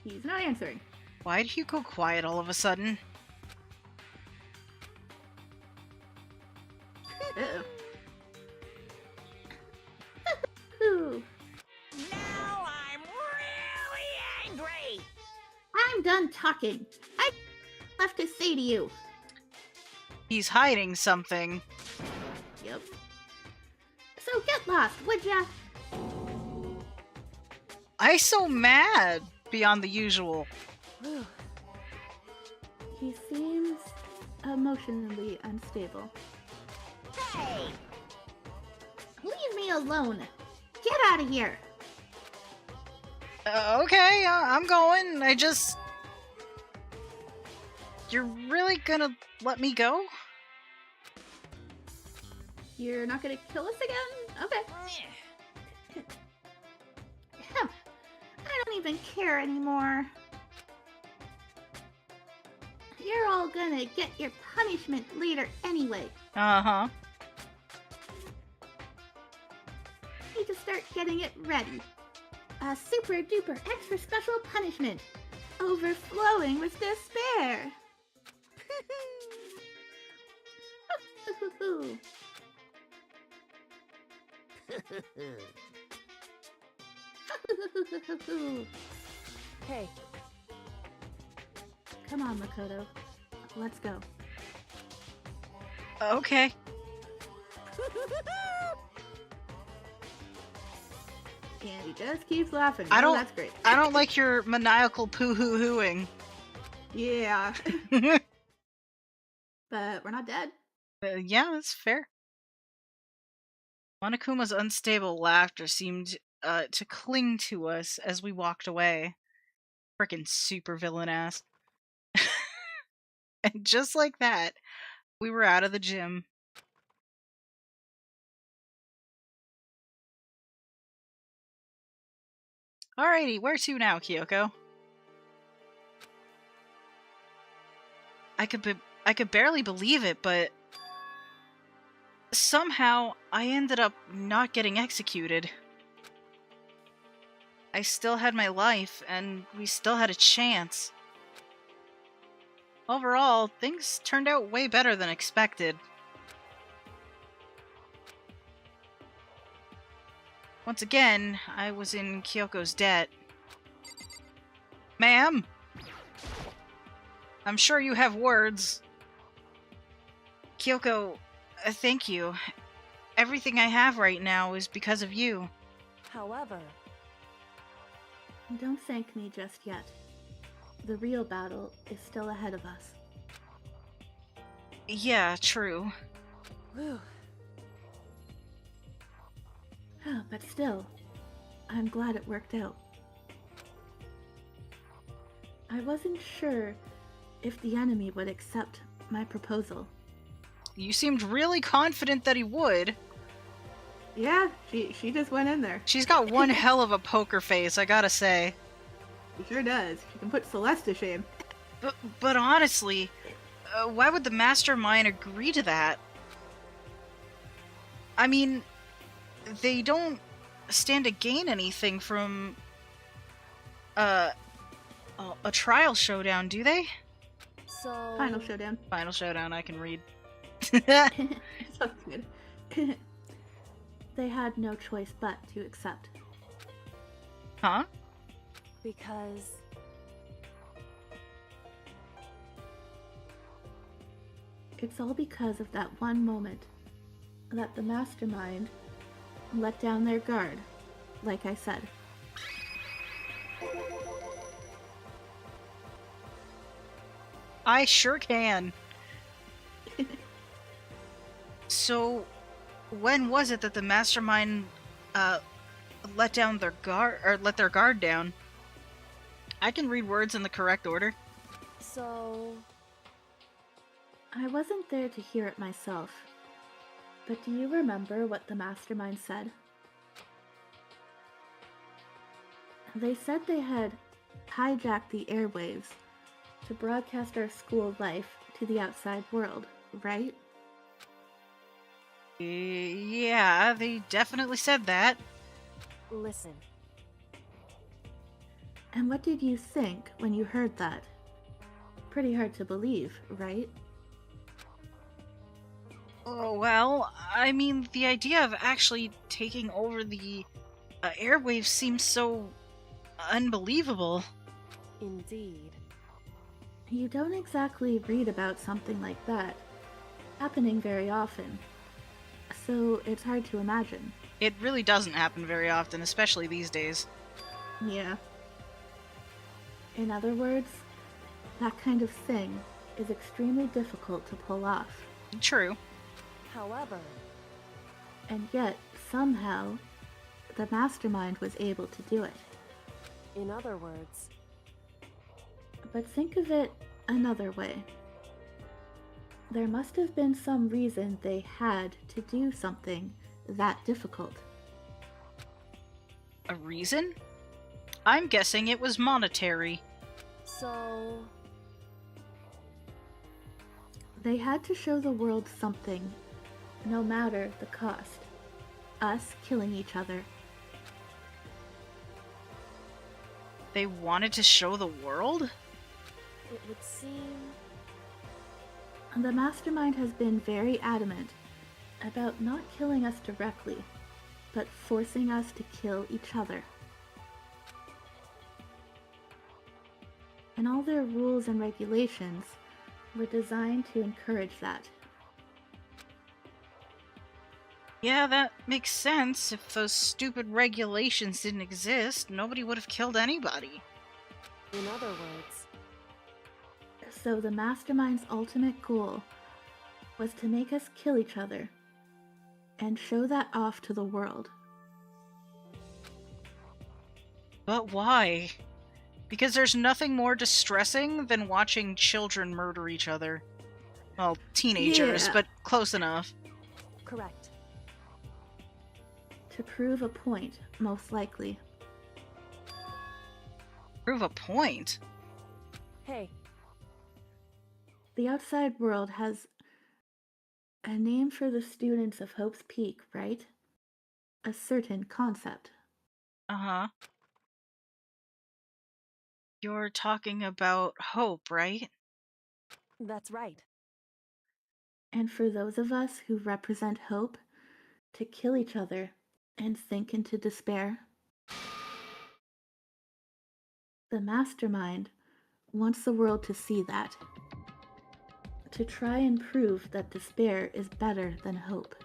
He's not answering. Why did you go quiet all of a sudden? Uh-oh. Ooh, Now I'm really angry! I'm done talking. I left to say to you. He's hiding something. Yep. So get lost, would ya? I so mad beyond the usual. Whew. He seems emotionally unstable. Hey! Leave me alone. Get out of here. Okay, I'm going. You're really gonna let me go? You're not gonna kill us again? Okay. Hemp. I don't even care anymore. You're all gonna get your punishment later anyway. Uh-huh. Need to start getting it ready. A super duper extra special punishment. Overflowing with despair. Hey, Come on, Makoto. Let's go. Okay. And he just keeps laughing. I Oh, don't- that's great. I don't like your maniacal poo-hoo-hooing. Yeah. But we're not dead. Yeah, that's fair. Monokuma's unstable laughter seemed to cling to us as we walked away. Frickin' super villain ass. And just like that, we were out of the gym. Alrighty, where to now, Kyoko? I could barely believe it, but somehow I ended up not getting executed. I still had my life, and we still had a chance. Overall, things turned out way better than expected. Once again, I was in Kyoko's debt. Ma'am? I'm sure you have words. Kyoko, thank you. Everything I have right now is because of you. However, Don't thank me just yet. The real battle is still ahead of us. Yeah, true. whew, But still, I'm glad it worked out. I wasn't sure if the enemy would accept my proposal. You seemed really confident that he would. Yeah, she just went in there. She's got one hell of a poker face, I gotta say. She sure does. She can put Celeste to shame. But honestly, why would the mastermind agree to that? I mean, they don't stand to gain anything from a trial showdown, do they? so Final showdown. Final showdown, I can read. Sounds good. They had no choice but to accept. Huh? because It's all because of that one moment that the mastermind let down their guard, like I said. I sure can. So, when was it that the mastermind let down their guard, or let their guard down? I can read words in the correct order. so I wasn't there to hear it myself, but do you remember what the mastermind said? They said they had hijacked the airwaves to broadcast our school life to the outside world, right? Yeah, they definitely said that. listen. And what did you think when you heard that? Pretty hard to believe, right? Oh, well, I mean, the idea of actually taking over the airwaves seems so unbelievable. Indeed. You don't exactly read about something like that happening very often, so it's hard to imagine. It really doesn't happen very often, especially these days. Yeah. In other words, that kind of thing is extremely difficult to pull off. True. However, And yet, somehow, the mastermind was able to do it. in other words, But think of it another way. There must have been some reason they had to do something that difficult. A reason? I'm guessing it was monetary. so They had to show the world something, no matter the cost. Us killing each other. They wanted to show the world? it would seem The mastermind has been very adamant about not killing us directly, but forcing us to kill each other. And all their rules and regulations were designed to encourage that. Yeah, that makes sense. If those stupid regulations didn't exist, nobody would have killed anybody. in other words, So the mastermind's ultimate goal was to make us kill each other. and show that off to the world. But why? Because there's nothing more distressing than watching children murder each other. Well, teenagers, Yeah. but close enough. Correct. To prove a point, most likely. Prove a point. Hey, The outside world has a name for the students of Hope's Peak, right? A certain concept. Uh-huh. You're talking about Hope, right? that's right. And for those of us who represent hope, to kill each other and sink into despair. The mastermind wants the world to see that. To try and prove that despair is better than hope.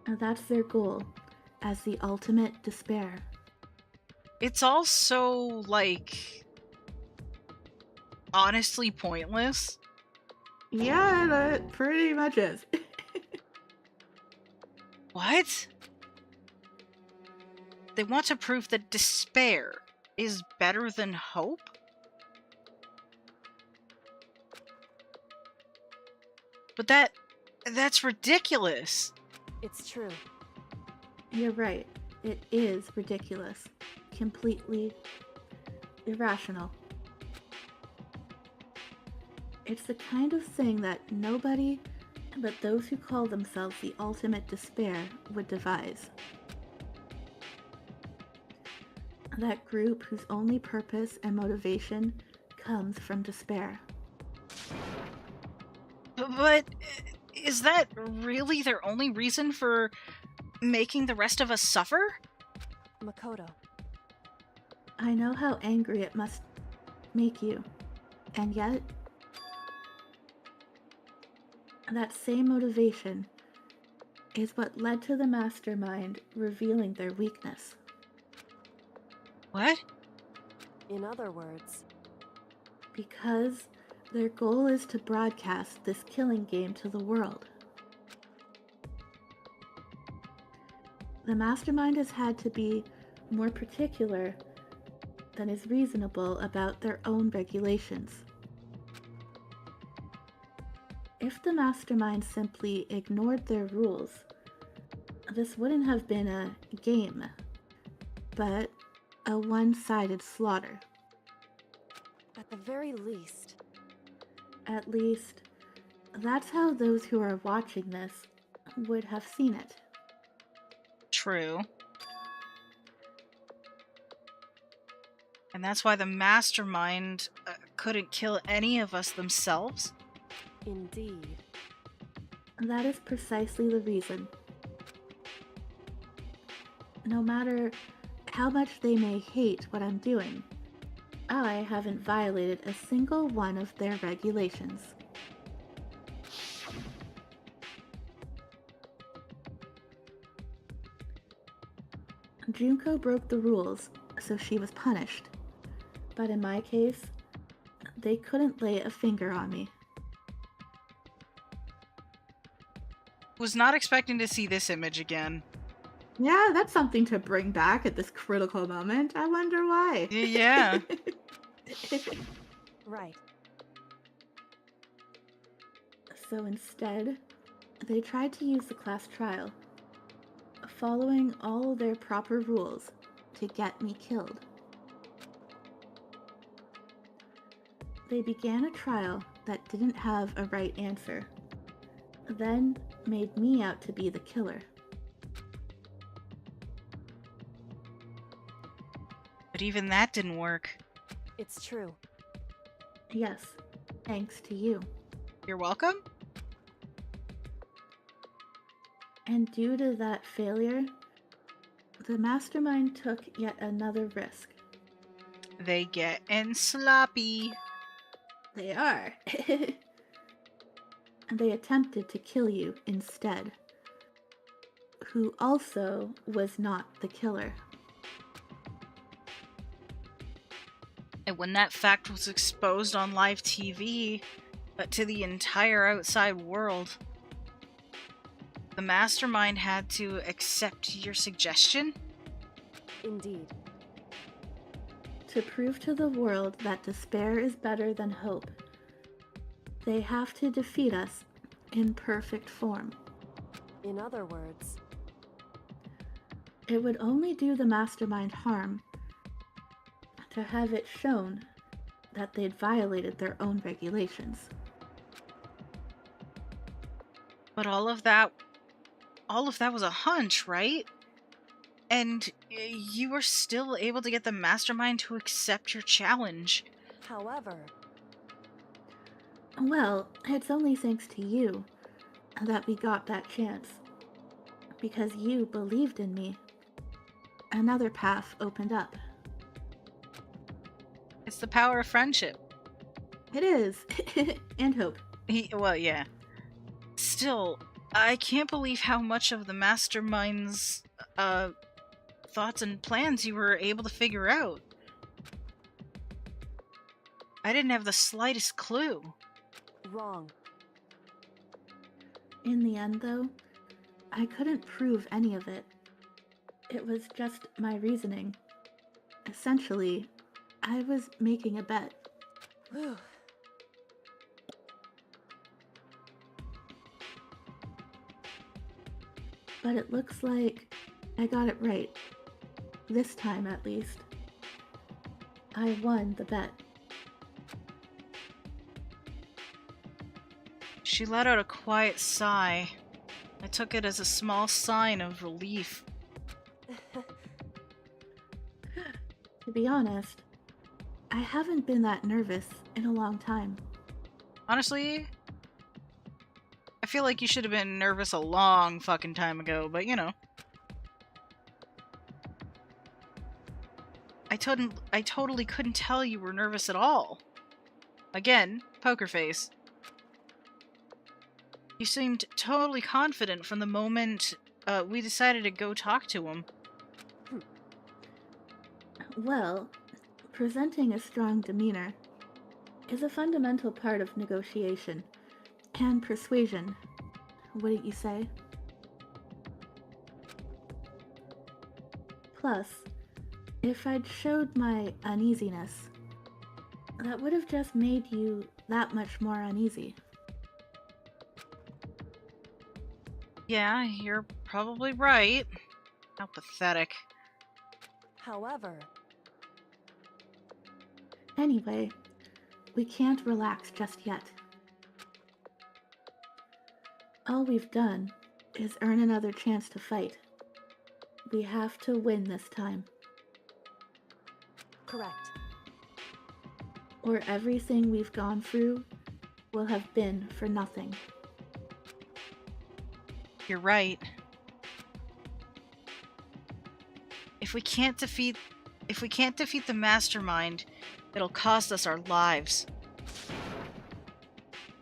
And that's their goal, as the ultimate despair. It's all so, like, honestly pointless. Yeah, that pretty much is. What? They want to prove that despair is better than hope? But that's ridiculous. It's true. You're right. It is ridiculous. Completely irrational. It's the kind of thing that nobody but those who call themselves the ultimate despair would devise. That group whose only purpose and motivation comes from despair. But is that really their only reason for making the rest of us suffer? Makoto. I know how angry it must make you, and yet, that same motivation is what led to the mastermind revealing their weakness. What? In other words, Because their goal is to broadcast this killing game to the world. The mastermind has had to be more particular than is reasonable about their own regulations. If the mastermind simply ignored their rules, this wouldn't have been a game, but a one-sided slaughter. at the very least, At least, that's how those who are watching this would have seen it. True. And that's why the mastermind couldn't kill any of us themselves? indeed. That is precisely the reason. No matter how much they may hate what I'm doing, I haven't violated a single one of their regulations. Junko broke the rules, so she was punished. But in my case, they couldn't lay a finger on me. Was not expecting to see this image again. Yeah, that's something to bring back at this critical moment. I wonder why. Yeah. Right. So instead, they tried to use the class trial, following all their proper rules, to get me killed. They began a trial that didn't have a right answer, then made me out to be the killer. But even that didn't work. It's true. Yes, thanks to you. You're welcome? And due to that failure, the mastermind took yet another risk. They getting sloppy. They are. And they attempted to kill you instead, who also was not the killer. And when that fact was exposed on live TV, but to the entire outside world. The mastermind had to accept your suggestion? Indeed. To prove to the world that despair is better than hope, they have to defeat us in perfect form. In other words, It would only do the mastermind harm to have it shown that they'd violated their own regulations. But all of that was a hunch, right? And you were still able to get the mastermind to accept your challenge. however, Well, it's only thanks to you that we got that chance. Because you believed in me. Another path opened up. It's the power of friendship. It is. And hope. Well, yeah. Still, I can't believe how much of the mastermind's thoughts and plans you were able to figure out. I didn't have the slightest clue. wrong. In the end, though, I couldn't prove any of it. It was just my reasoning. Essentially, I was making a bet. Whew. But it looks like I got it right. This time, at least. I won the bet. She let out a quiet sigh. I took it as a small sign of relief. To be honest, I haven't been that nervous in a long time. Honestly, I feel like you should have been nervous a long fucking time ago, but you know. I totally couldn't tell you were nervous at all. Again, poker face. You seemed totally confident from the moment we decided to go talk to him. Well, presenting a strong demeanor is a fundamental part of negotiation and persuasion, wouldn't you say? Plus, if I'd showed my uneasiness, that would have just made you that much more uneasy. Yeah, you're probably right. How pathetic. However, Anyway, we can't relax just yet. All we've done is earn another chance to fight. We have to win this time, correct. or everything we've gone through will have been for nothing. You're right. If we can't defeat the mastermind, it'll cost us our lives.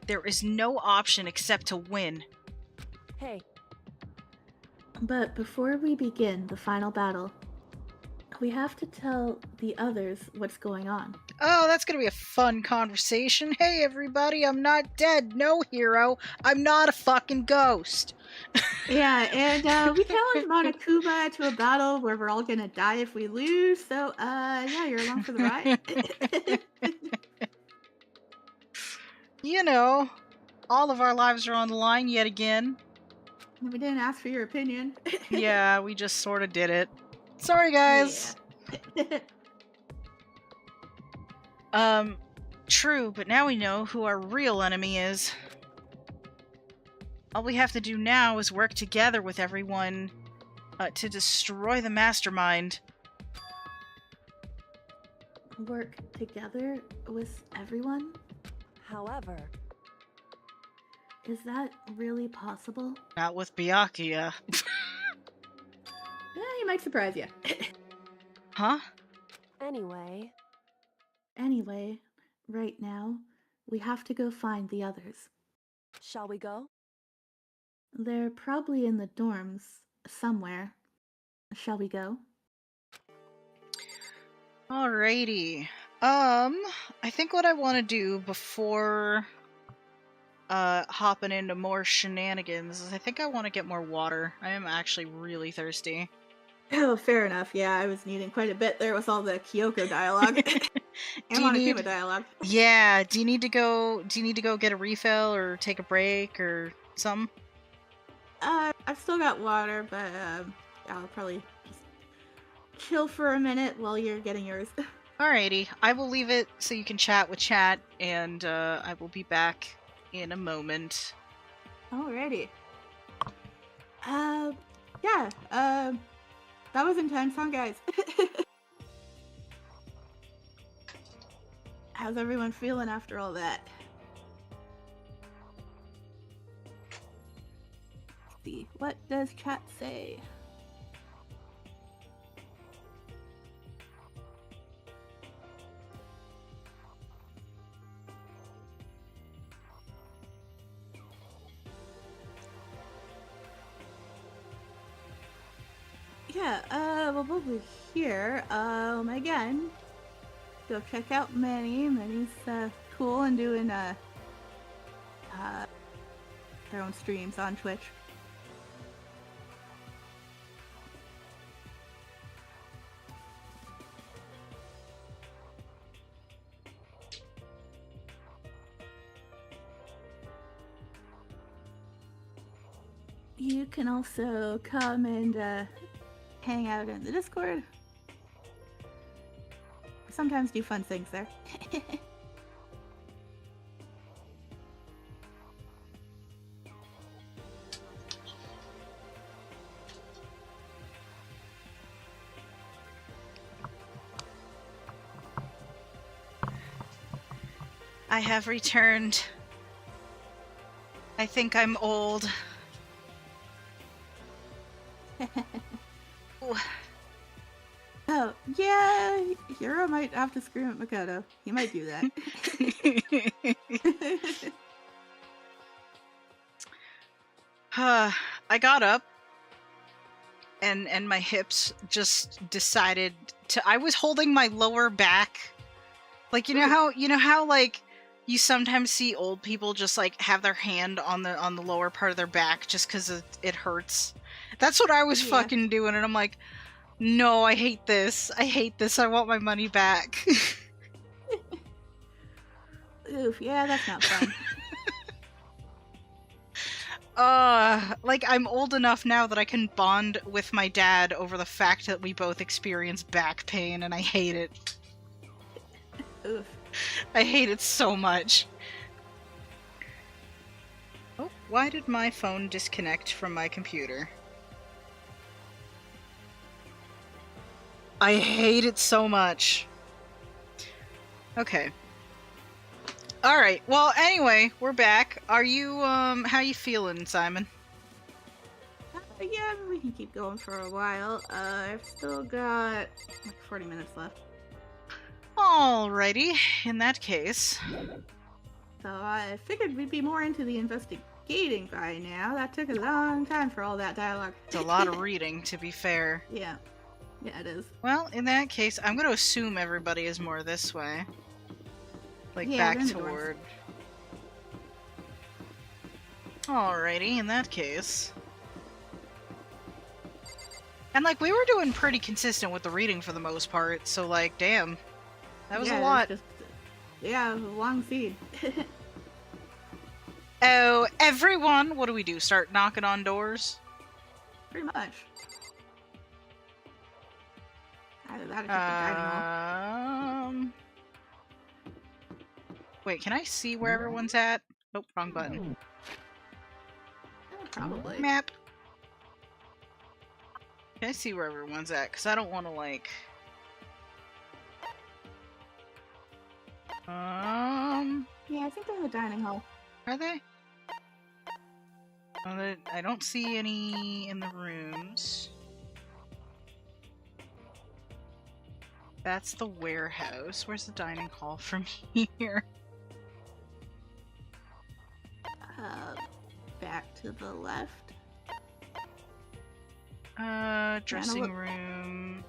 There is no option except to win. Hey, But before we begin the final battle, we have to tell the others what's going on. Oh, that's gonna be a fun conversation. Hey everybody, I'm not dead, no hero. I'm not a fucking ghost. Yeah, and we challenged Monokuma to a battle where we're all gonna die if we lose, so yeah, you're along for the ride. You know, all of our lives are on the line yet again. We didn't ask for your opinion. Yeah, we just sort of did it. Sorry, guys. Yeah. True, but now we know who our real enemy is. All we have to do now is work together with everyone to destroy the mastermind. Work together with everyone? however, Is that really possible? Not with Byakuya. He might surprise you. Huh? anyway, Anyway, right now, we have to go find the others. shall we go? They're probably in the dorms somewhere. Shall we go? Alrighty. I think what I want to do before hopping into more shenanigans is I think I want to get more water. I am actually really thirsty. Oh, fair enough. Yeah, I was needing quite a bit there with all the Kyoko dialogue. And Monokuma dialogue. Yeah, do you need to go get a refill or take a break or something? I've still got water, but I'll probably just chill for a minute while you're getting yours. Alrighty, I will leave it so you can chat with chat, and I will be back in a moment. Alrighty. Yeah, that was intense, huh, guys? How's everyone feeling after all that? Let's see, what does chat say? Yeah, well, over here, again, go check out Manny. Manny's, cool and doing, their own streams on Twitch. You can also come and, hang out in the Discord. Sometimes do fun things there. I have returned. I think I'm old. Oh, yeah, Hiro might have to scream at Makoto. He might do that. I got up and my hips just decided to I was holding my lower back. Like you know how like you sometimes see old people just like have their hand on the lower part of their back just cuz it hurts. That's what I was fucking doing, and I'm like, no, I hate this. I hate this. I want my money back. Oof, yeah, that's not fun. Like, I'm old enough now that I can bond with my dad over the fact that we both experience back pain, and I hate it. Oof. I hate it so much. Oh, why did my phone disconnect from my computer? I hate it so much. Okay. Alright, well, anyway, we're back. Are you, how you feeling, Simon? Yeah, we can keep going for a while. I've still got like 40 minutes left. Alrighty, in that case. So I figured we'd be more into the investigating by now. That took a long time for all that dialogue. It's a lot of reading, to be fair. Yeah. Yeah, it is. Well, in that case, I'm going to assume everybody is more this way. Like, yeah, back toward... Alrighty, in that case. And, like, we were doing pretty consistent with the reading for the most part, so, like, damn. That was a lot. Yeah, it was a long feed. Oh, everyone! What do we do? Start knocking on doors? Pretty much. Either that or take the dining hall. Wait, can I see where everyone's at? Nope, wrong button. Probably. Map. Can I see where everyone's at? Because I don't want to, like... Yeah, I think they're in the dining hall. Are they? Oh, I don't see any in the rooms. That's the warehouse. Where's the dining hall from here? Back to the left. Dressing room.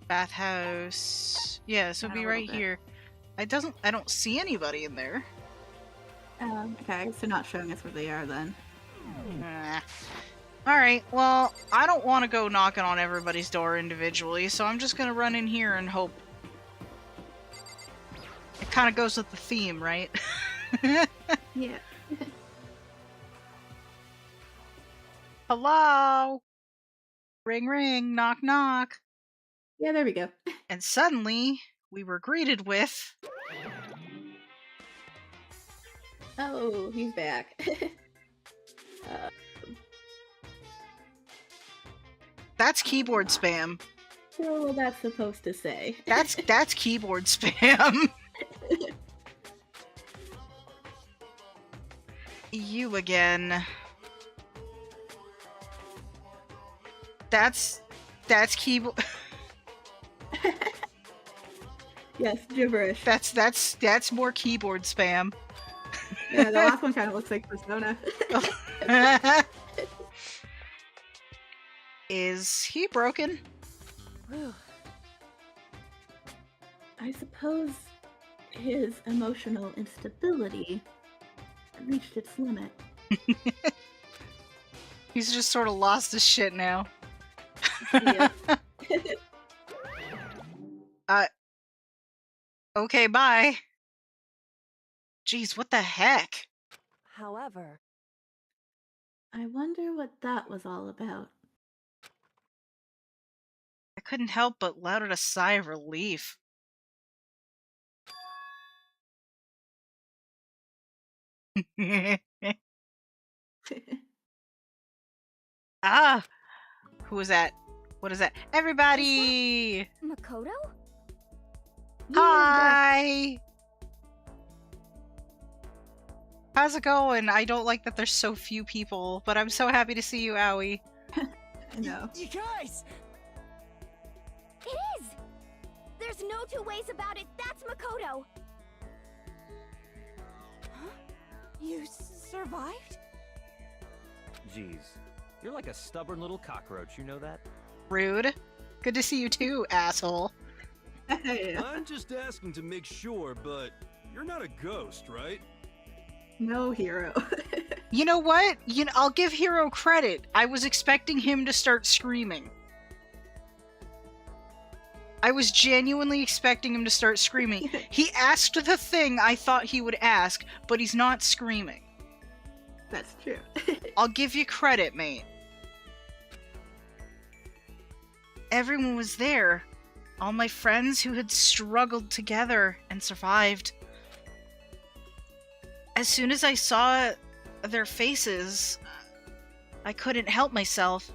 Bathhouse. Yeah, this would be right here. I don't see anybody in there. Okay, so not showing us where they are then. Alright, well, I don't want to go knocking on everybody's door individually, so I'm just gonna run in here and hope. It kind of goes with the theme, right? Yeah. Hello? Ring ring, knock knock. Yeah, there we go. And suddenly, we were greeted with... Oh, he's back. That's keyboard spam. So that's supposed to say. That's keyboard spam. You again. That's keyboard. Yes, gibberish. That's more keyboard spam. Yeah, the last one kind of looks like Persona. Is he broken? Whew. I suppose his emotional instability reached its limit. He's just sort of lost his shit now. Yeah. Okay, bye. Jeez, what the heck? However, I wonder what that was all about. I couldn't help but let out a sigh of relief. Ah! Who is that? What is that? Everybody! Makoto? Hi! How's it going? I don't like that there's so few people, but I'm so happy to see you, Aoi. I know. You guys! It is! There's no two ways about it, that's Makoto! Huh? You survived? Jeez, you're like a stubborn little cockroach, you know that? Rude. Good to see you too, asshole. Yeah. I'm just asking to make sure, but you're not a ghost, right? No hero. You know what? I'll give Hiro credit. I was expecting him to start screaming. I was genuinely expecting him to start screaming. He asked the thing I thought he would ask, but he's not screaming. That's true. I'll give you credit, mate. Everyone was there. All my friends who had struggled together and survived. As soon as I saw their faces, I couldn't help myself.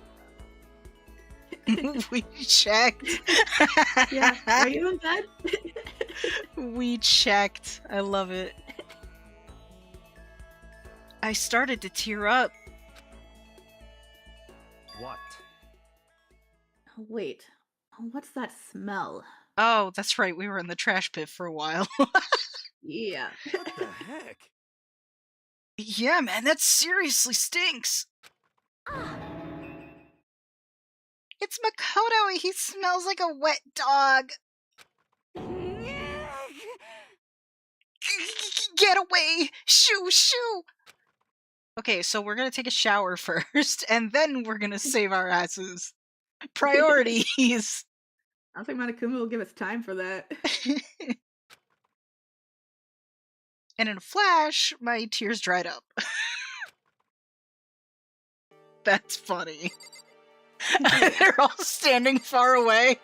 We checked. Yeah. Are you in bed? We checked. I love it. I started to tear up. What? Wait. What's that smell? Oh, that's right. We were in the trash pit for a while. Yeah. What the heck? Yeah, man, that seriously stinks. It's Makoto. He smells like a wet dog. Get away! Shoo, shoo! Okay, so we're gonna take a shower first, and then we're gonna save our asses. Priorities! I don't think Monokuma will give us time for that. And in a flash, my tears dried up. That's funny. They're all standing far away.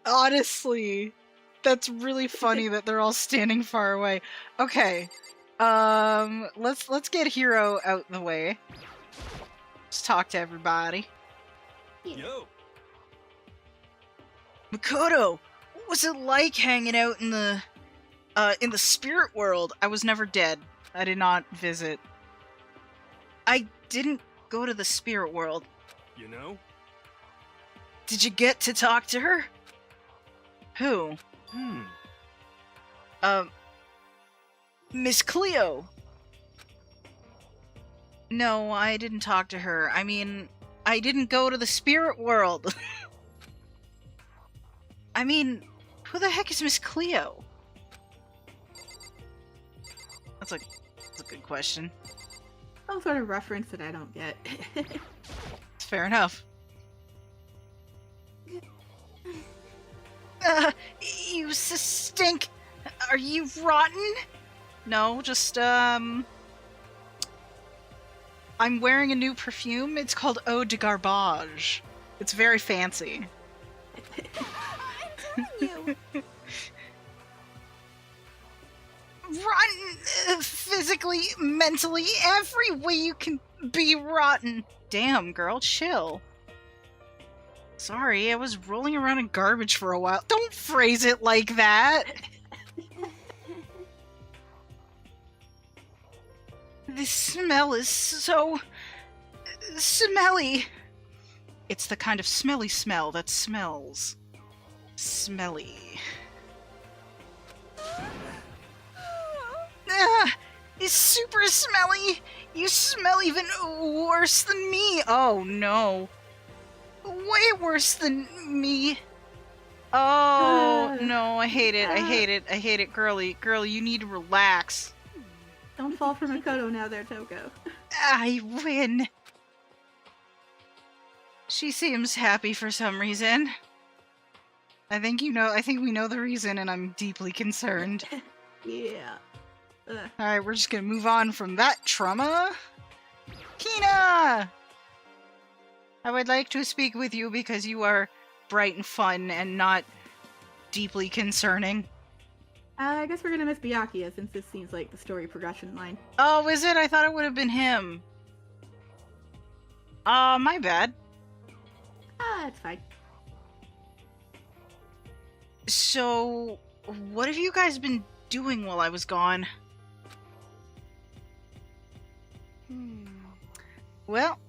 Honestly, that's really funny that they're all standing far away. Okay, let's get Hiro out the way. Let's talk to everybody. Yo! Makoto, what was it like hanging out in the spirit world? I was never dead. I did not visit. I didn't go to the spirit world. You know? Did you get to talk to her? Who? Miss Cleo. No, I didn't talk to her. I mean, I didn't go to the spirit world. I mean, who the heck is Miss Cleo? That's a good question. Some sort of reference that I don't get. Fair enough. You stink. Are you rotten? No, just, I'm wearing a new perfume. It's called Eau de Garbage. It's very fancy. I'm telling you. Rotten, physically, mentally, every way you can be rotten. Damn, girl, chill. Sorry, I was rolling around in garbage for a while. Don't phrase it like that! This smell is so... smelly. It's the kind of smelly smell that smells smelly. It's super smelly! You smell even worse than me! Oh no. Way worse than me. Oh no, I hate it, I hate it, I hate it. Girly, you need to relax. Don't fall for Makoto now there, Toko. I win. She seems happy for some reason. I think we know the reason, and I'm deeply concerned. Yeah. Alright, we're just gonna move on from that trauma. Kina! I would like to speak with you because you are bright and fun and not deeply concerning. I guess we're gonna miss Byakuya since this seems like the story progression line. Oh, is it? I thought it would have been him. My bad. It's fine. So, what have you guys been doing while I was gone? Well,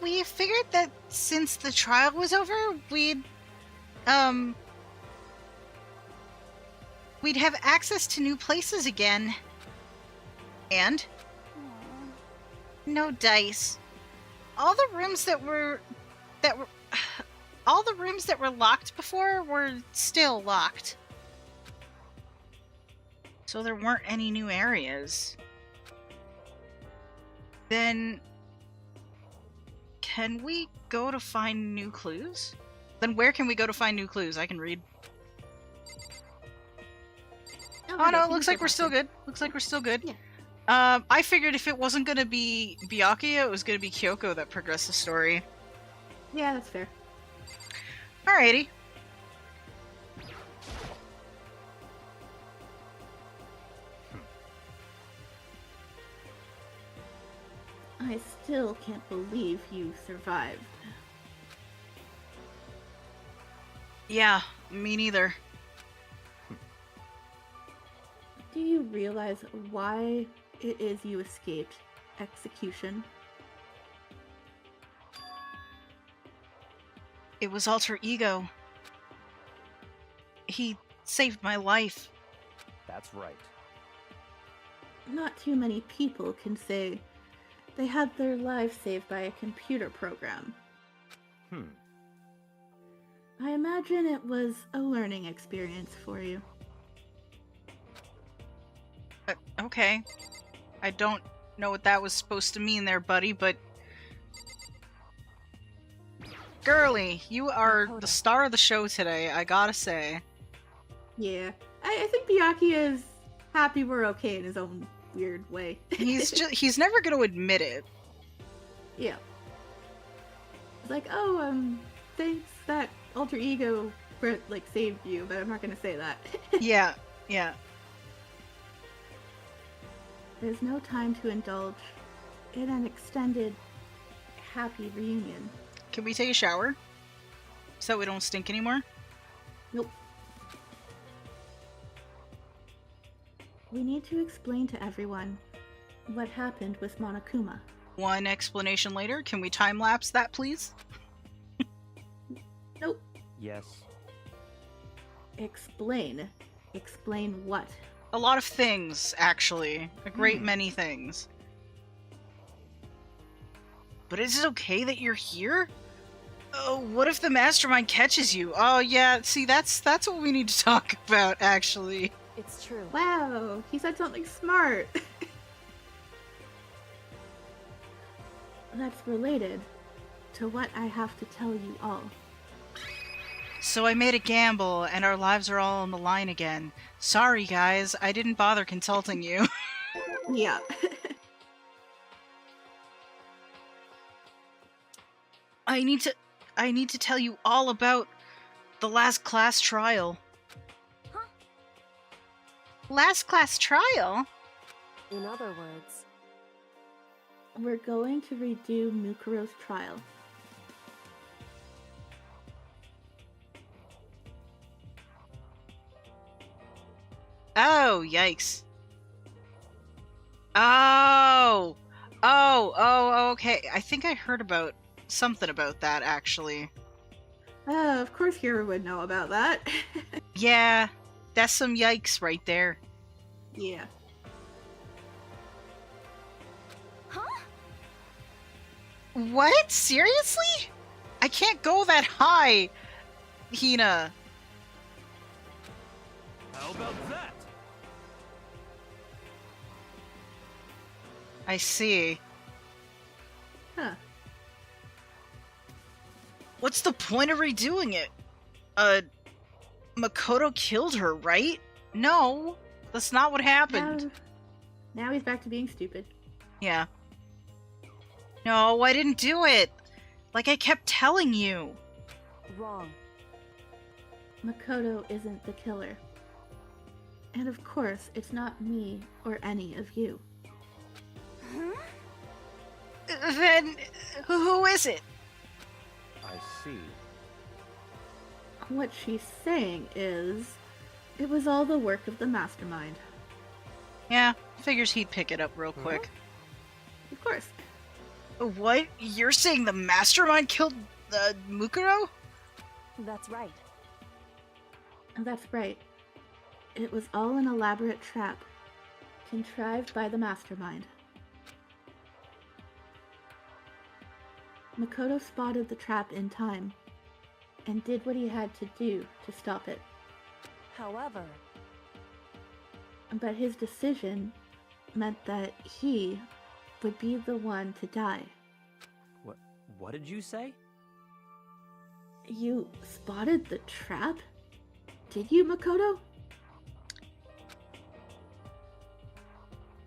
we figured that since the trial was over, we'd have access to new places again. And? No dice. All the rooms that were locked before were still locked. So there weren't any new areas. Then can we go to find new clues? Then where can we go to find new clues? I can read. Oh no, looks like we're still good. Looks like we're still good. Yeah. I figured if it wasn't gonna be Byakuya, it was gonna be Kyoko that progressed the story. Yeah, that's fair. Alrighty. I still can't believe you survived. Yeah, me neither. Do you realize why it is you escaped execution? It was Alter Ego. He saved my life. That's right. Not too many people can say they had their lives saved by a computer program. I imagine it was a learning experience for you. Okay. I don't know what that was supposed to mean there, buddy, but... Girly, you are the star of the show today, I gotta say. Yeah, I think Byakuya is happy we're okay in his own weird way. He's never gonna admit it. Yeah. It's like, thanks that Alter Ego saved you, but I'm not gonna say that. Yeah. There's no time to indulge in an extended, happy reunion. Can we take a shower? So we don't stink anymore? Nope. We need to explain to everyone what happened with Monokuma. One explanation later, can we time-lapse that, please? Nope. Yes. Explain. Explain what? A lot of things, actually. A great many things. But is it okay that you're here? Oh, what if the mastermind catches you? Oh yeah, see that's what we need to talk about actually. It's true. Wow, he said something smart. That's related to what I have to tell you all. So I made a gamble and our lives are all on the line again. Sorry guys, I didn't bother consulting you. Yeah. I need to tell you all about the last class trial. Huh? Last class trial? In other words, We're going to redo Mukuro's trial. Oh, yikes. Oh, okay. I think I heard about something about that, actually. Of course Hiro would know about that. Yeah, that's some yikes right there. Yeah. Huh? What? Seriously? I can't go that high, Hina. How about that? I see. Huh. What's the point of redoing it? Makoto killed her, right? No, that's not what happened. Now he's back to being stupid. Yeah. No, I didn't do it. Like I kept telling you. wrong. Makoto isn't the killer. And of course, it's not me or any of you. Huh? Then, who is it? I see. What she's saying is, it was all the work of the mastermind. Yeah, figures he'd pick it up real quick. Of course. What? You're saying the mastermind killed Mukuro? That's right. That's right. It was all an elaborate trap, contrived by the mastermind. Makoto spotted the trap in time, and did what he had to do to stop it. However, But his decision meant that he would be the one to die. What did you say? You spotted the trap? Did you, Makoto?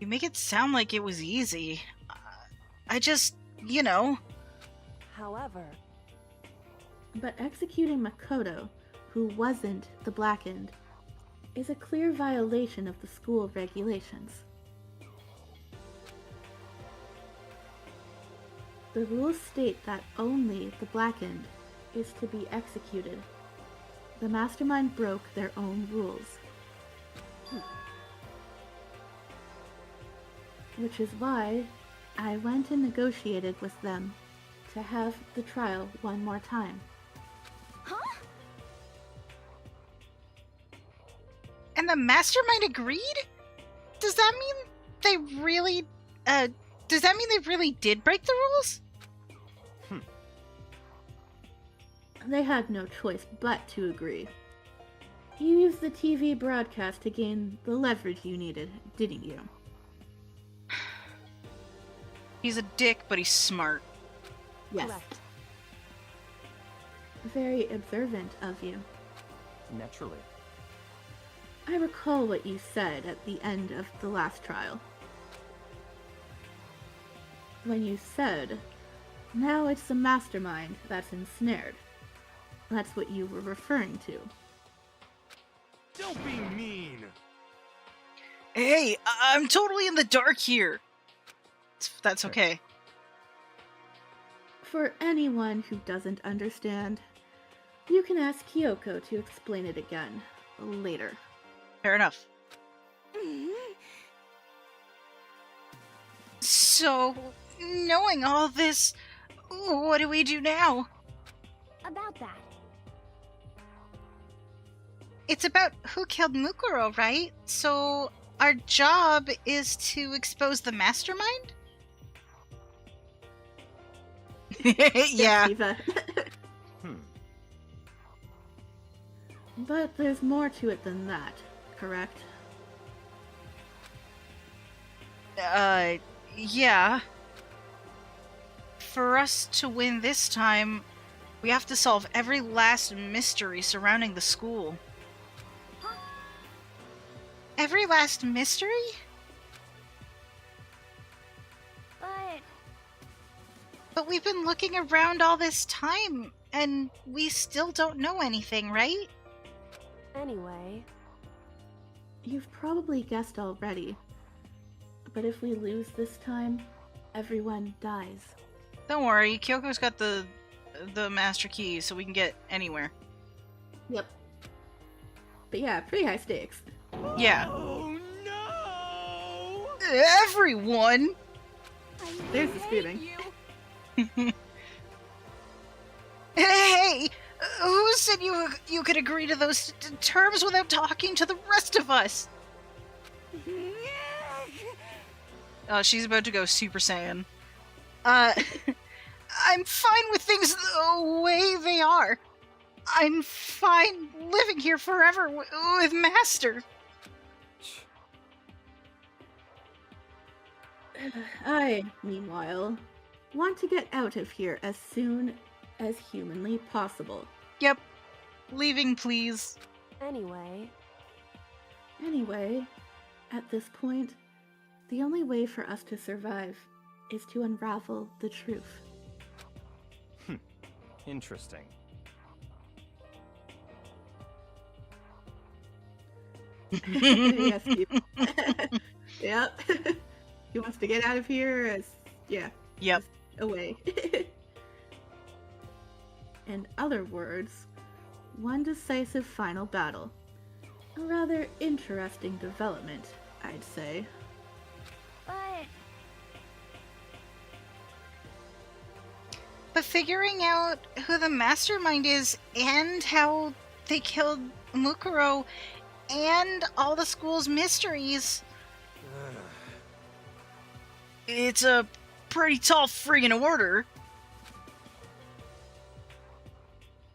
You make it sound like it was easy. I just, you know. however, But executing Makoto, who wasn't the Blackened, is a clear violation of the school regulations. The rules state that only the Blackened is to be executed. The mastermind broke their own rules. Which is why I went and negotiated with them to have the trial one more time. Huh? And the mastermind agreed? Does that mean they really, does that mean they really did break the rules? They had no choice but to agree. You used the TV broadcast to gain the leverage you needed, didn't you? He's a dick, but he's smart. Yes. correct. Very observant of you. Naturally. I recall what you said at the end of the last trial. When you said, now it's the mastermind that's ensnared. That's what you were referring to. Don't be mean. Hey, I'm totally in the dark here. That's okay. For anyone who doesn't understand, you can ask Kyoko to explain it again later. Fair enough. Mhm. So, knowing all this, what do we do now? About that. It's about who killed Mukuro, right? So, our job is to expose the mastermind? Yes, Yeah. Eva. But there's more to it than that, correct? Yeah. For us to win this time, we have to solve every last mystery surrounding the school. Every last mystery? But we've been looking around all this time, and we still don't know anything, right? Anyway, You've probably guessed already. But if we lose this time, everyone dies. Don't worry, Kyoko's got the master key, so we can get anywhere. Yep. But yeah, pretty high stakes. Yeah. Oh no! Everyone! There's the screaming. Hey! Who said you could agree to those terms without talking to the rest of us? Oh, she's about to go Super Saiyan. I'm fine with things the way they are. I'm fine living here forever with Master. I, meanwhile, want to get out of here as soon as humanly possible. Yep. Leaving, please. anyway, Anyway, at this point, the only way for us to survive is to unravel the truth. Interesting. Yes, Steve. Yep. He wants to get out of here as, yeah, Yep. away. In other words, one decisive final battle. A rather interesting development, I'd say. But figuring out who the mastermind is and how they killed Mukuro and all the school's mysteries, it's a pretty tall friggin' order.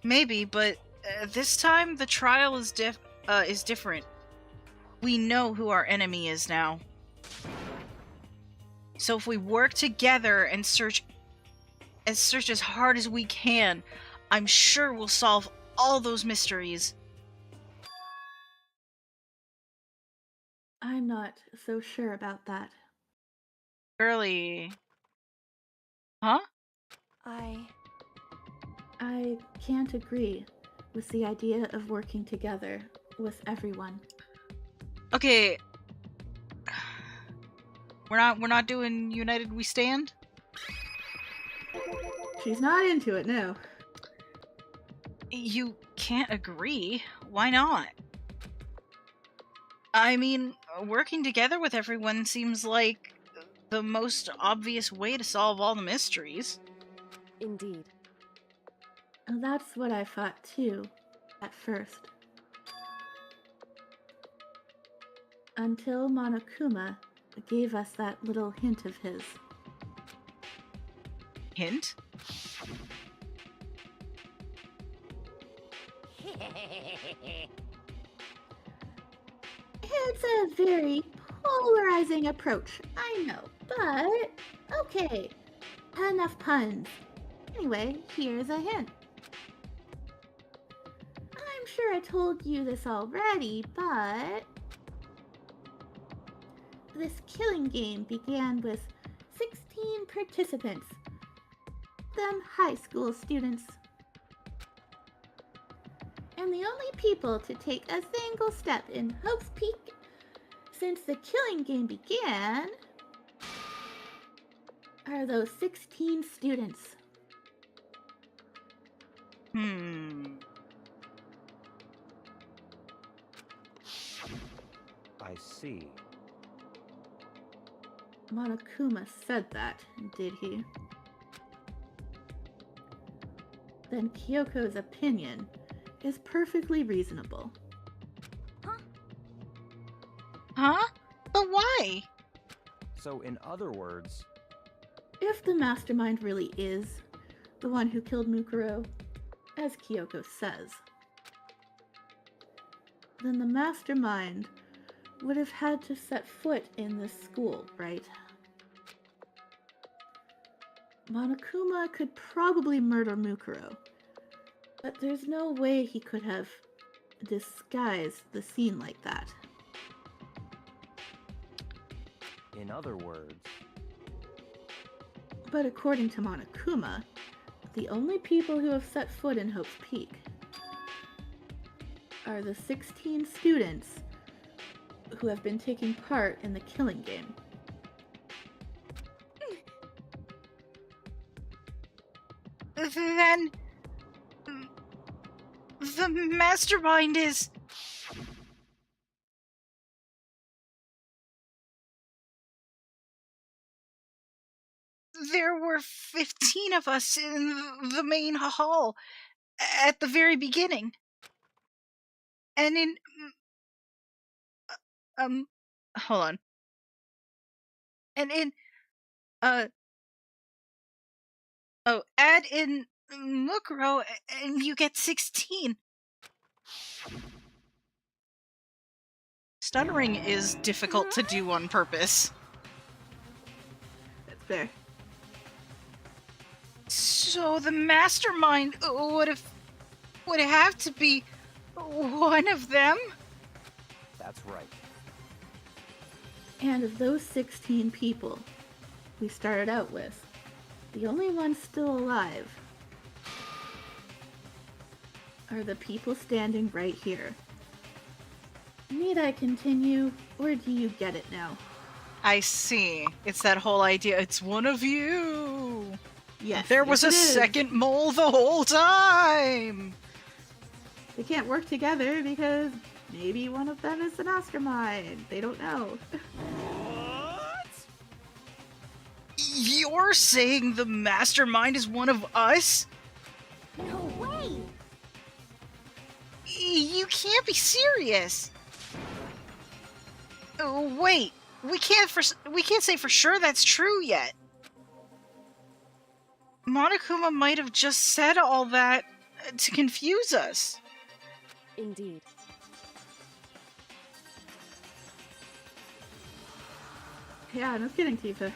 Maybe, but this time the trial is different. We know who our enemy is now. So if we work together and search as hard as we can, I'm sure we'll solve all those mysteries. I'm not so sure about that. Girly. Huh? I can't agree with the idea of working together with everyone. Okay. We're not doing United We Stand? She's not into it, no. You can't agree. Why not? I mean, working together with everyone seems like the most obvious way to solve all the mysteries. indeed. And that's what I thought too, at first. Until Monokuma gave us that little hint of his. Hint? It's a very polarizing approach, I know, but okay. Enough puns. Anyway, here's a hint. I'm sure I told you this already, but this killing game began with 16 participants. Them high school students. And the only people to take a single step in Hope's Peak since the killing game began are those 16 students. I see. Monokuma said that, did he? Then Kyoko's opinion is perfectly reasonable. Huh? But why? So, in other words, If the mastermind really is the one who killed Mukuro, as Kyoko says. Then the mastermind would have had to set foot in this school, right? Monokuma could probably murder Mukuro, but there's no way he could have disguised the scene like that. In other words, But according to Monokuma, the only people who have set foot in Hope's Peak are the 16 students who have been taking part in the killing game. Then the mastermind is... There were 15 of us in the main hall at the very beginning. And in... hold on. And in... add in Mukuro and you get 16. Stuttering is difficult to do on purpose. That's fair. So the mastermind would have to be one of them? that's right. And of those 16 people we started out with, the only ones still alive are the people standing right here. Need I continue, or do you get it now? I see. It's that whole idea. It's one of you. Yes. There was yes, a it is. second mole the whole time. They can't work together because maybe one of them is the mastermind. They don't know. What? You're saying the mastermind is one of us? No way! You can't be serious. Oh, wait. We can't say for sure that's true yet. Monokuma might have just said all that to confuse us. Indeed. Yeah, no kidding, Tifa.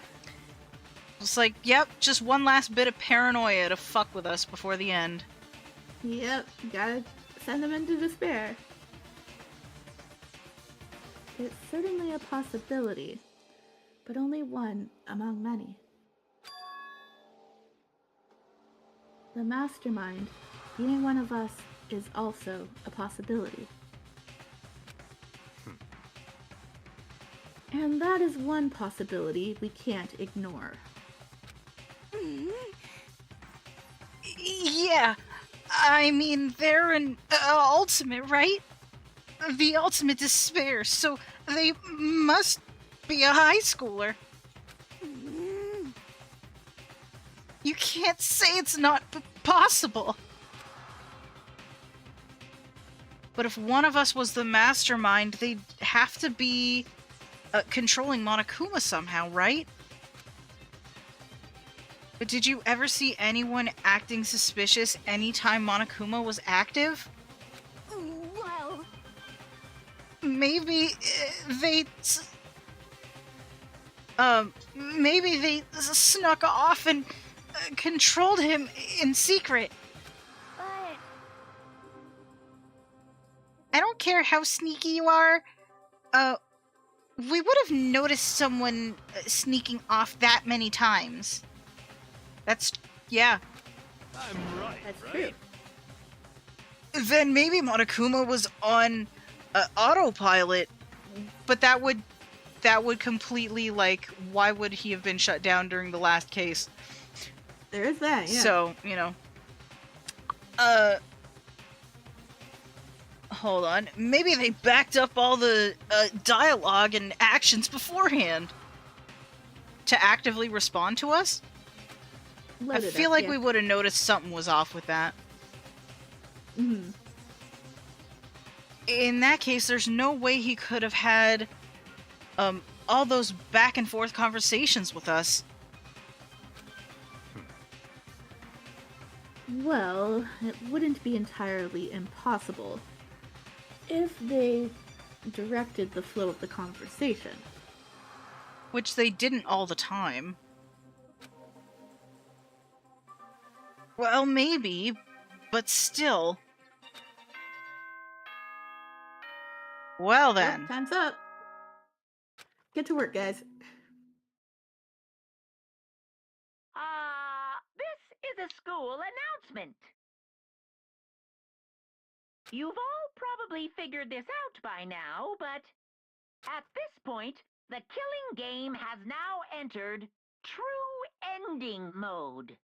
It's like, yep, just one last bit of paranoia to fuck with us before the end. Yep, gotta send them into despair. It's certainly a possibility, but only one among many. The mastermind, being one of us, is also a possibility. And that is one possibility we can't ignore. Yeah, I mean, they're an ultimate, right? The ultimate despair, so they must be a high schooler. You can't say it's not possible. But if one of us was the mastermind, they'd have to be controlling Monokuma somehow, right? But did you ever see anyone acting suspicious anytime Monokuma was active? Well, Maybe they snuck off and controlled him in secret. but I don't care how sneaky you are. We would have noticed someone sneaking off that many times. Yeah. I'm right. That's right? true. Then maybe Monokuma was on autopilot, but that would completely, like, why would he have been shut down during the last case? There is that, yeah. So, you know. Hold on. Maybe they backed up all the dialogue and actions beforehand to actively respond to us? I Loaded feel up, like yeah. we would have noticed something was off with that. Mhm. In that case, there's no way he could have had all those back and forth conversations with us. Well, it wouldn't be entirely impossible if they directed the flow of the conversation. Which they didn't all the time. Well, maybe, but still. Well then. Oh, time's up. Get to work, guys. This is a school announcement. You've all probably figured this out by now, but at this point, the killing game has now entered true ending mode.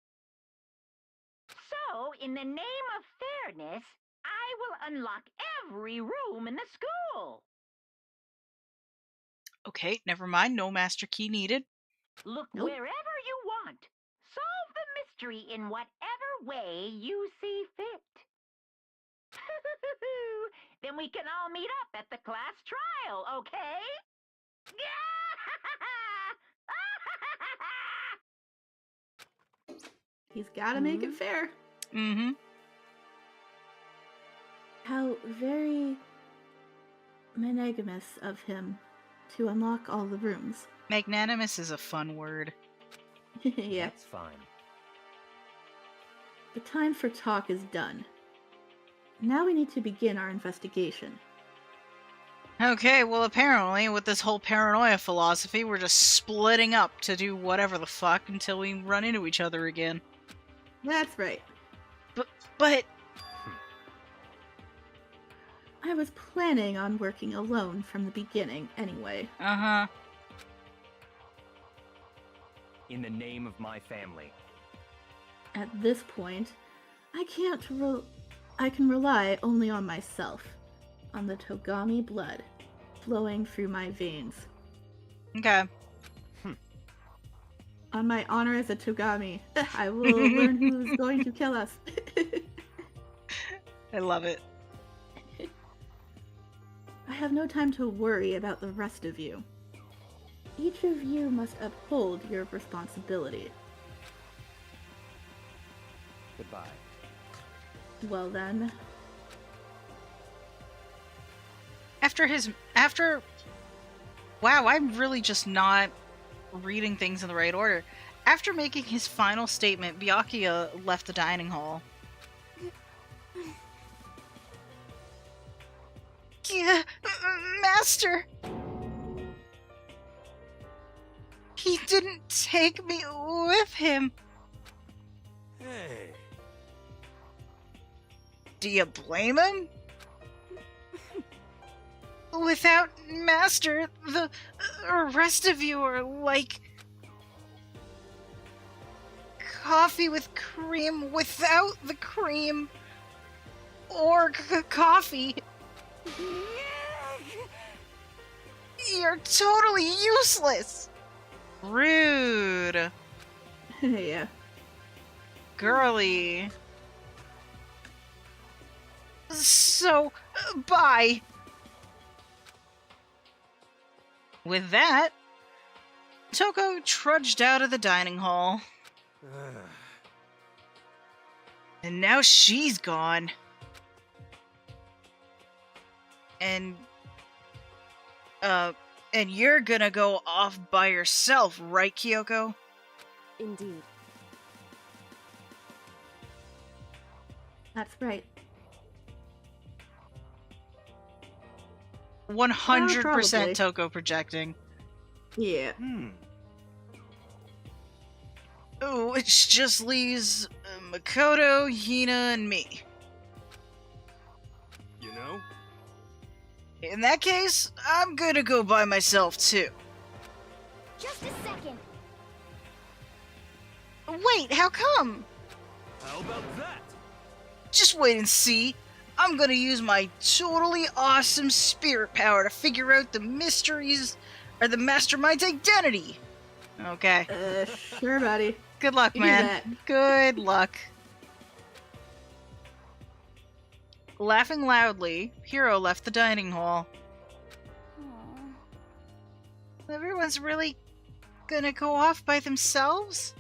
So, in the name of fairness, I will unlock every room in the school. Okay, never mind. No master key needed. Look Nope. wherever you want. Solve the mystery in whatever way you see fit. Then we can all meet up at the class trial, okay? He's gotta make it fair. Mm-hmm. How very monogamous of him to unlock all the rooms. Magnanimous is a fun word. Yeah. That's fine. The time for talk is done. Now we need to begin our investigation. Okay, well apparently with this whole paranoia philosophy, we're just splitting up to do whatever the fuck until we run into each other again. That's right. But I was planning on working alone from the beginning anyway. uh-huh. In the name of my family. At this point, I can rely only on myself, on the Togami blood flowing through my veins. Okay. On my honor as a Togami, I will learn who's going to kill us. I love it. I have no time to worry about the rest of you. Each of you must uphold your responsibility. Goodbye. Well then, Wow, I'm really just not reading things in the right order. After making his final statement, Byakuya left the dining hall. Yeah, Master! He didn't take me with him. Hey. Do you blame him? Without Master, the rest of you are like coffee with cream without the cream, or coffee. You're totally useless. Rude. yeah. Girly. So, bye. With that, Toko trudged out of the dining hall. And now she's gone. And you're gonna go off by yourself, right, Kyoko? Indeed. That's right. 100% probably. Toko projecting. Yeah. Oh, which just leaves Makoto, Hina, and me. You know? In that case, I'm gonna go by myself too. Just a second. Wait, how come? How about that? Just wait and see. I'm gonna use my totally awesome spirit power to figure out the mysteries or the mastermind's identity. Okay. Sure, buddy. Good luck, You do man. that. Good luck. Laughing loudly, Hiro left the dining hall. Everyone's really gonna go off by themselves?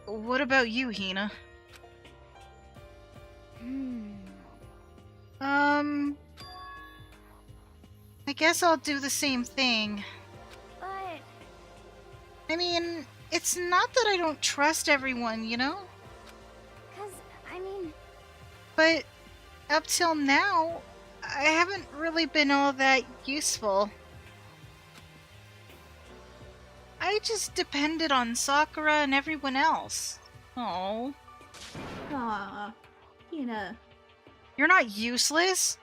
what about you, Hina? I guess I'll do the same thing. But I mean, it's not that I don't trust everyone, you know? But up till now, I haven't really been all that useful. I just depended on Sakura and everyone else. Oh. Aw, Hina. You're not useless.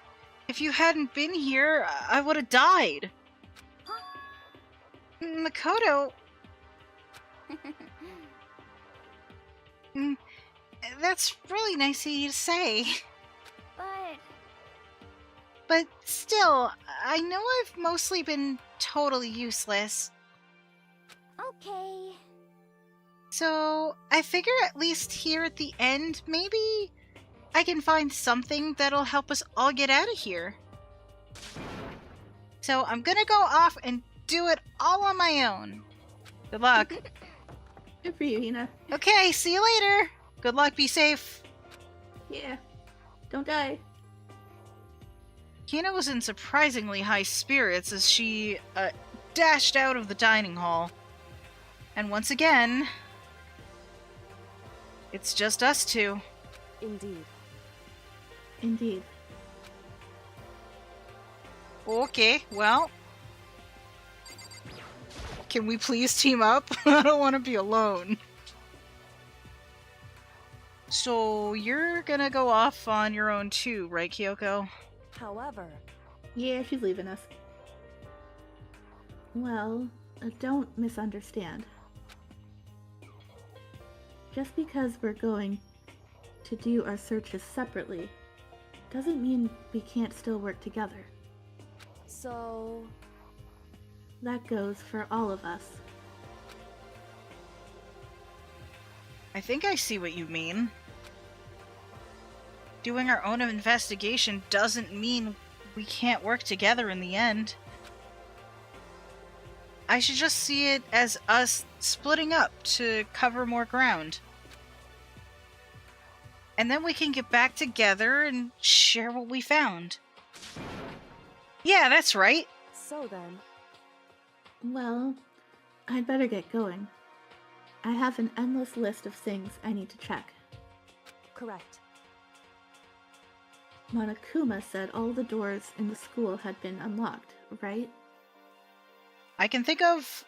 If you hadn't been here, I would have died. Makoto. That's really nice of you to say. But still, I know I've mostly been totally useless. Okay. So, I figure at least here at the end, maybe I can find something that'll help us all get out of here. So, I'm gonna go off and do it all on my own. Good luck. Good for you, Hina. Okay, see you later. Good luck, be safe. Yeah. Don't die. Hina was in surprisingly high spirits as she dashed out of the dining hall. And once again, it's just us two. Indeed. Indeed. Okay, well. Can we please team up? I don't want to be alone. So, you're gonna go off on your own too, right, Kyoko? However, Yeah, she's leaving us. Well, don't misunderstand. Just because we're going to do our searches separately doesn't mean we can't still work together. so That goes for all of us. I think I see what you mean. Doing our own investigation doesn't mean we can't work together in the end. I should just see it as us splitting up to cover more ground. And then we can get back together and share what we found. Yeah, that's right. so then, Well, I'd better get going. I have an endless list of things I need to check. correct. Monokuma said all the doors in the school had been unlocked, right? I can think of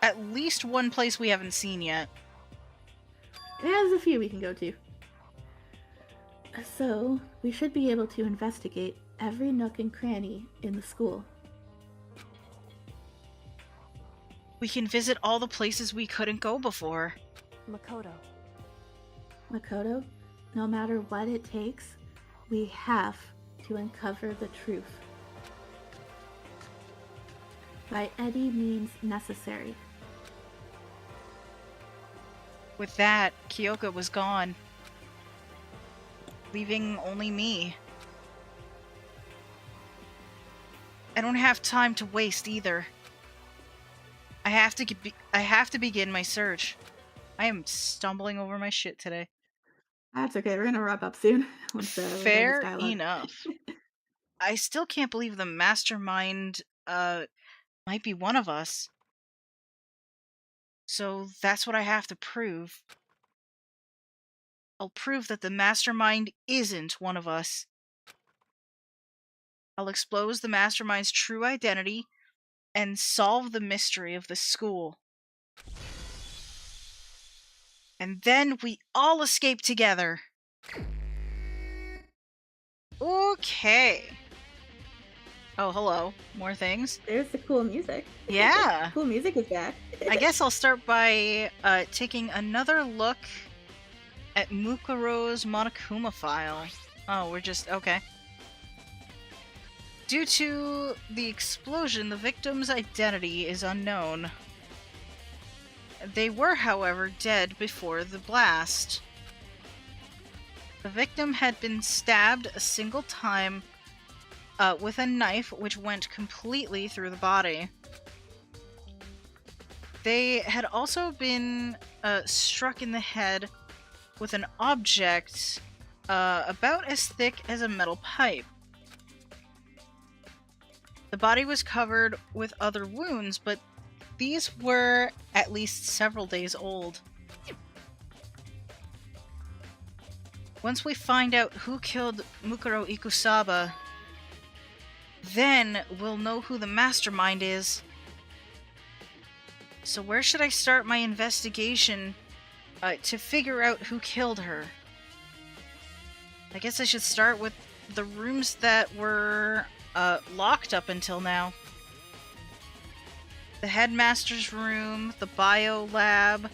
at least one place we haven't seen yet. There's a few we can go to. So, we should be able to investigate every nook and cranny in the school. We can visit all the places we couldn't go before. Makoto. Makoto, no matter what it takes, we have to uncover the truth. By any means necessary. With that, Kyoko was gone, leaving only me. I don't have time to waste either. I have to begin my search. I am stumbling over my shit today. That's okay, we're gonna wrap up soon. Once, we're done this Fair dialogue. enough. I still can't believe the mastermind might be one of us. So that's what I have to prove. I'll prove that the mastermind isn't one of us. I'll expose the mastermind's true identity and solve the mystery of the school. And then we all escape together. Okay. Oh, hello. More things. There's the cool music. Yeah. Cool music is back. I guess I'll start by taking another look at Mukuro's Monokuma file. Oh, we're just... okay. Due to the explosion, the victim's identity is unknown. They were, however, dead before the blast. The victim had been stabbed a single time with a knife which went completely through the body. They had also been struck in the head with an object about as thick as a metal pipe. The body was covered with other wounds, but these were at least several days old. Once we find out who killed Mukuro Ikusaba, then we'll know who the mastermind is. So where should I start my investigation to figure out who killed her? I guess I should start with the rooms that were locked up until now. The headmaster's room, the bio lab,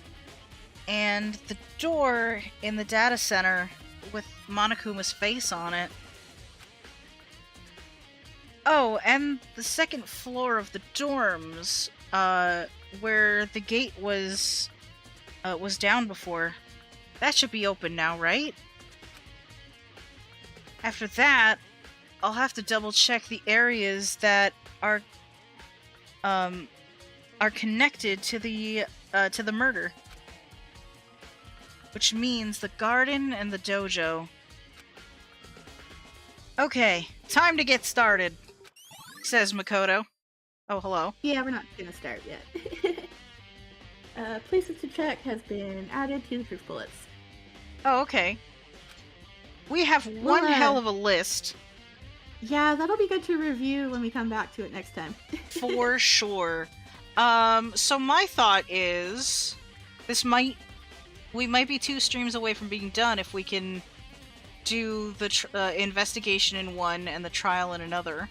and the door in the data center with Monokuma's face on it. Oh, and the second floor of the dorms, where the gate was down before. That should be open now, right? After that, I'll have to double check the areas that are connected to the murder. Which means the garden and the dojo. Okay, time to get started, says Makoto. Oh, hello. Yeah, we're not gonna start yet. Places to check has been added to the proof bullets. Oh, okay. We have one hell of a list. Yeah, that'll be good to review when we come back to it next time. For sure. So my thought is, we might be 2 streams away from being done if we can do the investigation in one and the trial in another.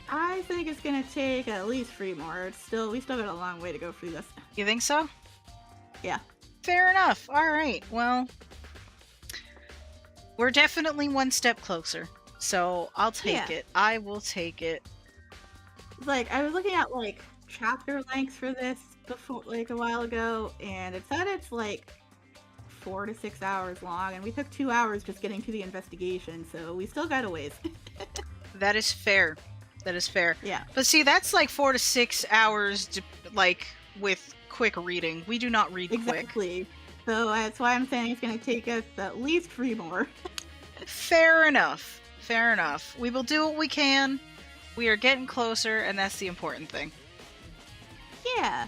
I think it's gonna take at least 3 more. We still got a long way to go through this. You think so? Yeah. Fair enough. Alright, well, we're definitely one step closer. So I'll take it. I will take it. Like, I was looking at, like, chapter lengths for this before, like, a while ago, and it said it's, like, 4 to 6 hours long, and we took 2 hours just getting to the investigation, so we still got a ways. That is fair. That is fair. Yeah. But see, that's like 4 to 6 hours, like, with quick reading. We do not read quick. Exactly. So that's why I'm saying it's going to take us at least 3 more. Fair enough. Fair enough. We will do what we can. We are getting closer, and that's the important thing. Yeah.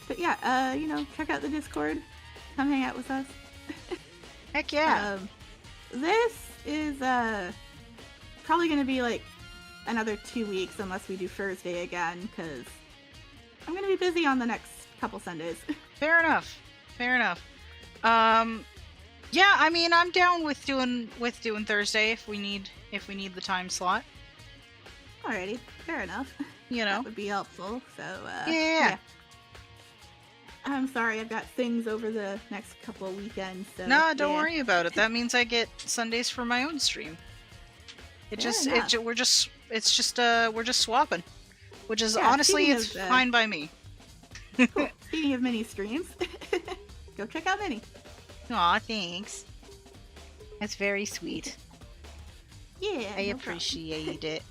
But yeah, check out the Discord. Come hang out with us. Heck yeah. This is probably going to be like another 2 weeks unless we do Thursday again, because I'm going to be busy on the next couple Sundays. Fair enough. Fair enough. Yeah, I mean, I'm down with doing Thursday if we need the time slot. Alrighty, fair enough. You know, that would be helpful. So yeah. I'm sorry, I've got things over the next couple of weekends. So, no, don't worry about it. That means I get Sundays for my own stream. We're just swapping, which is honestly it's fine by me. Cool. Speaking of mini streams, go check out Mini. Aw, thanks. That's very sweet. Yeah, I appreciate it.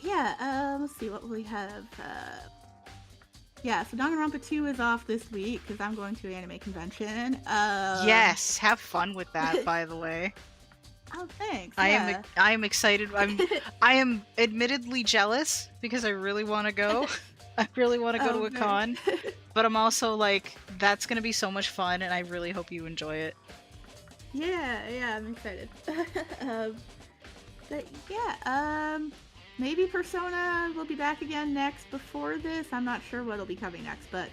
Yeah, let's see what we have. Yeah, so Danganronpa 2 is off this week because I'm going to an anime convention. Yes, have fun with that, by the way. Oh, thanks. I am excited. I am admittedly jealous because I really want to go. I really want to go to a con, but I'm also like, that's gonna be so much fun, and I really hope you enjoy it. Yeah, I'm excited. But yeah, maybe Persona will be back again next before this. I'm not sure what'll be coming next, but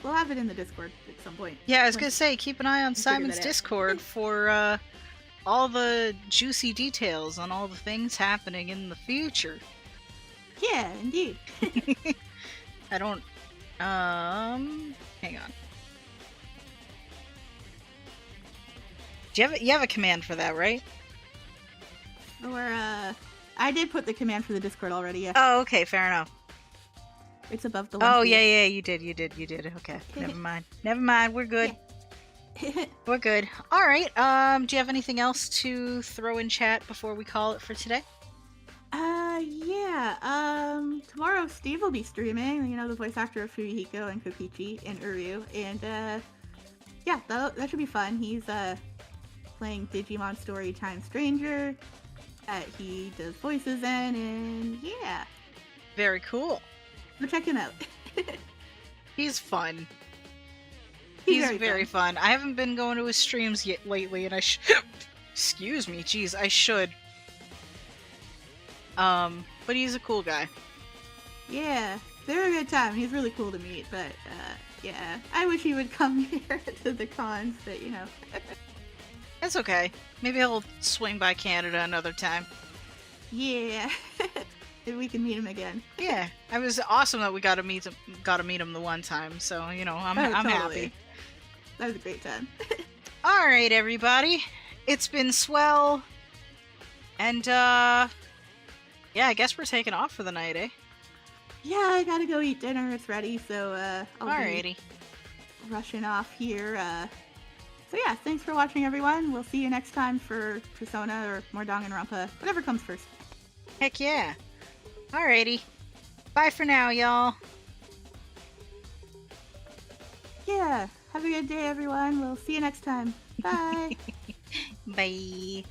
we'll have it in the Discord at some point. Yeah, I was gonna say, keep an eye on Simon's Discord for all the juicy details on all the things happening in the future. Yeah, indeed. I don't, hang on. You have a command for that, right? Or, I did put the command for the Discord already, yeah. Oh, okay, fair enough. It's above the Oh, yeah, you did. Okay, never mind, we're good. Yeah. We're good. Alright, do you have anything else to throw in chat before we call it for today? Yeah. Tomorrow Steve will be streaming. You know, the voice actor of Fuyuhiko and Kokichi and Uryu, and yeah, that should be fun. He's playing Digimon Story Time Stranger that he does voices in, and yeah, Very cool. go check him out. He's fun. He's very fun. I haven't been going to his streams yet lately, and I excuse me, jeez, I should. But he's a cool guy. Yeah, they're a good time. He's really cool to meet, but yeah, I wish he would come here to the cons, but you know. That's okay. Maybe he'll swing by Canada another time. Yeah, if we can meet him again. Yeah, it was awesome that we got to meet him the one time. So you know, I'm Totally. happy. That was a great time. All right, everybody, it's been swell, and yeah, I guess we're taking off for the night, eh? Yeah, I gotta go eat dinner. It's ready, so I'll Alrighty. be rushing off here. So yeah, thanks for watching, everyone. We'll see you next time for Persona or more Danganronpa, whatever comes first. Heck yeah. Alrighty. Bye for now, y'all. Yeah, have a good day, everyone. We'll see you next time. Bye. Bye.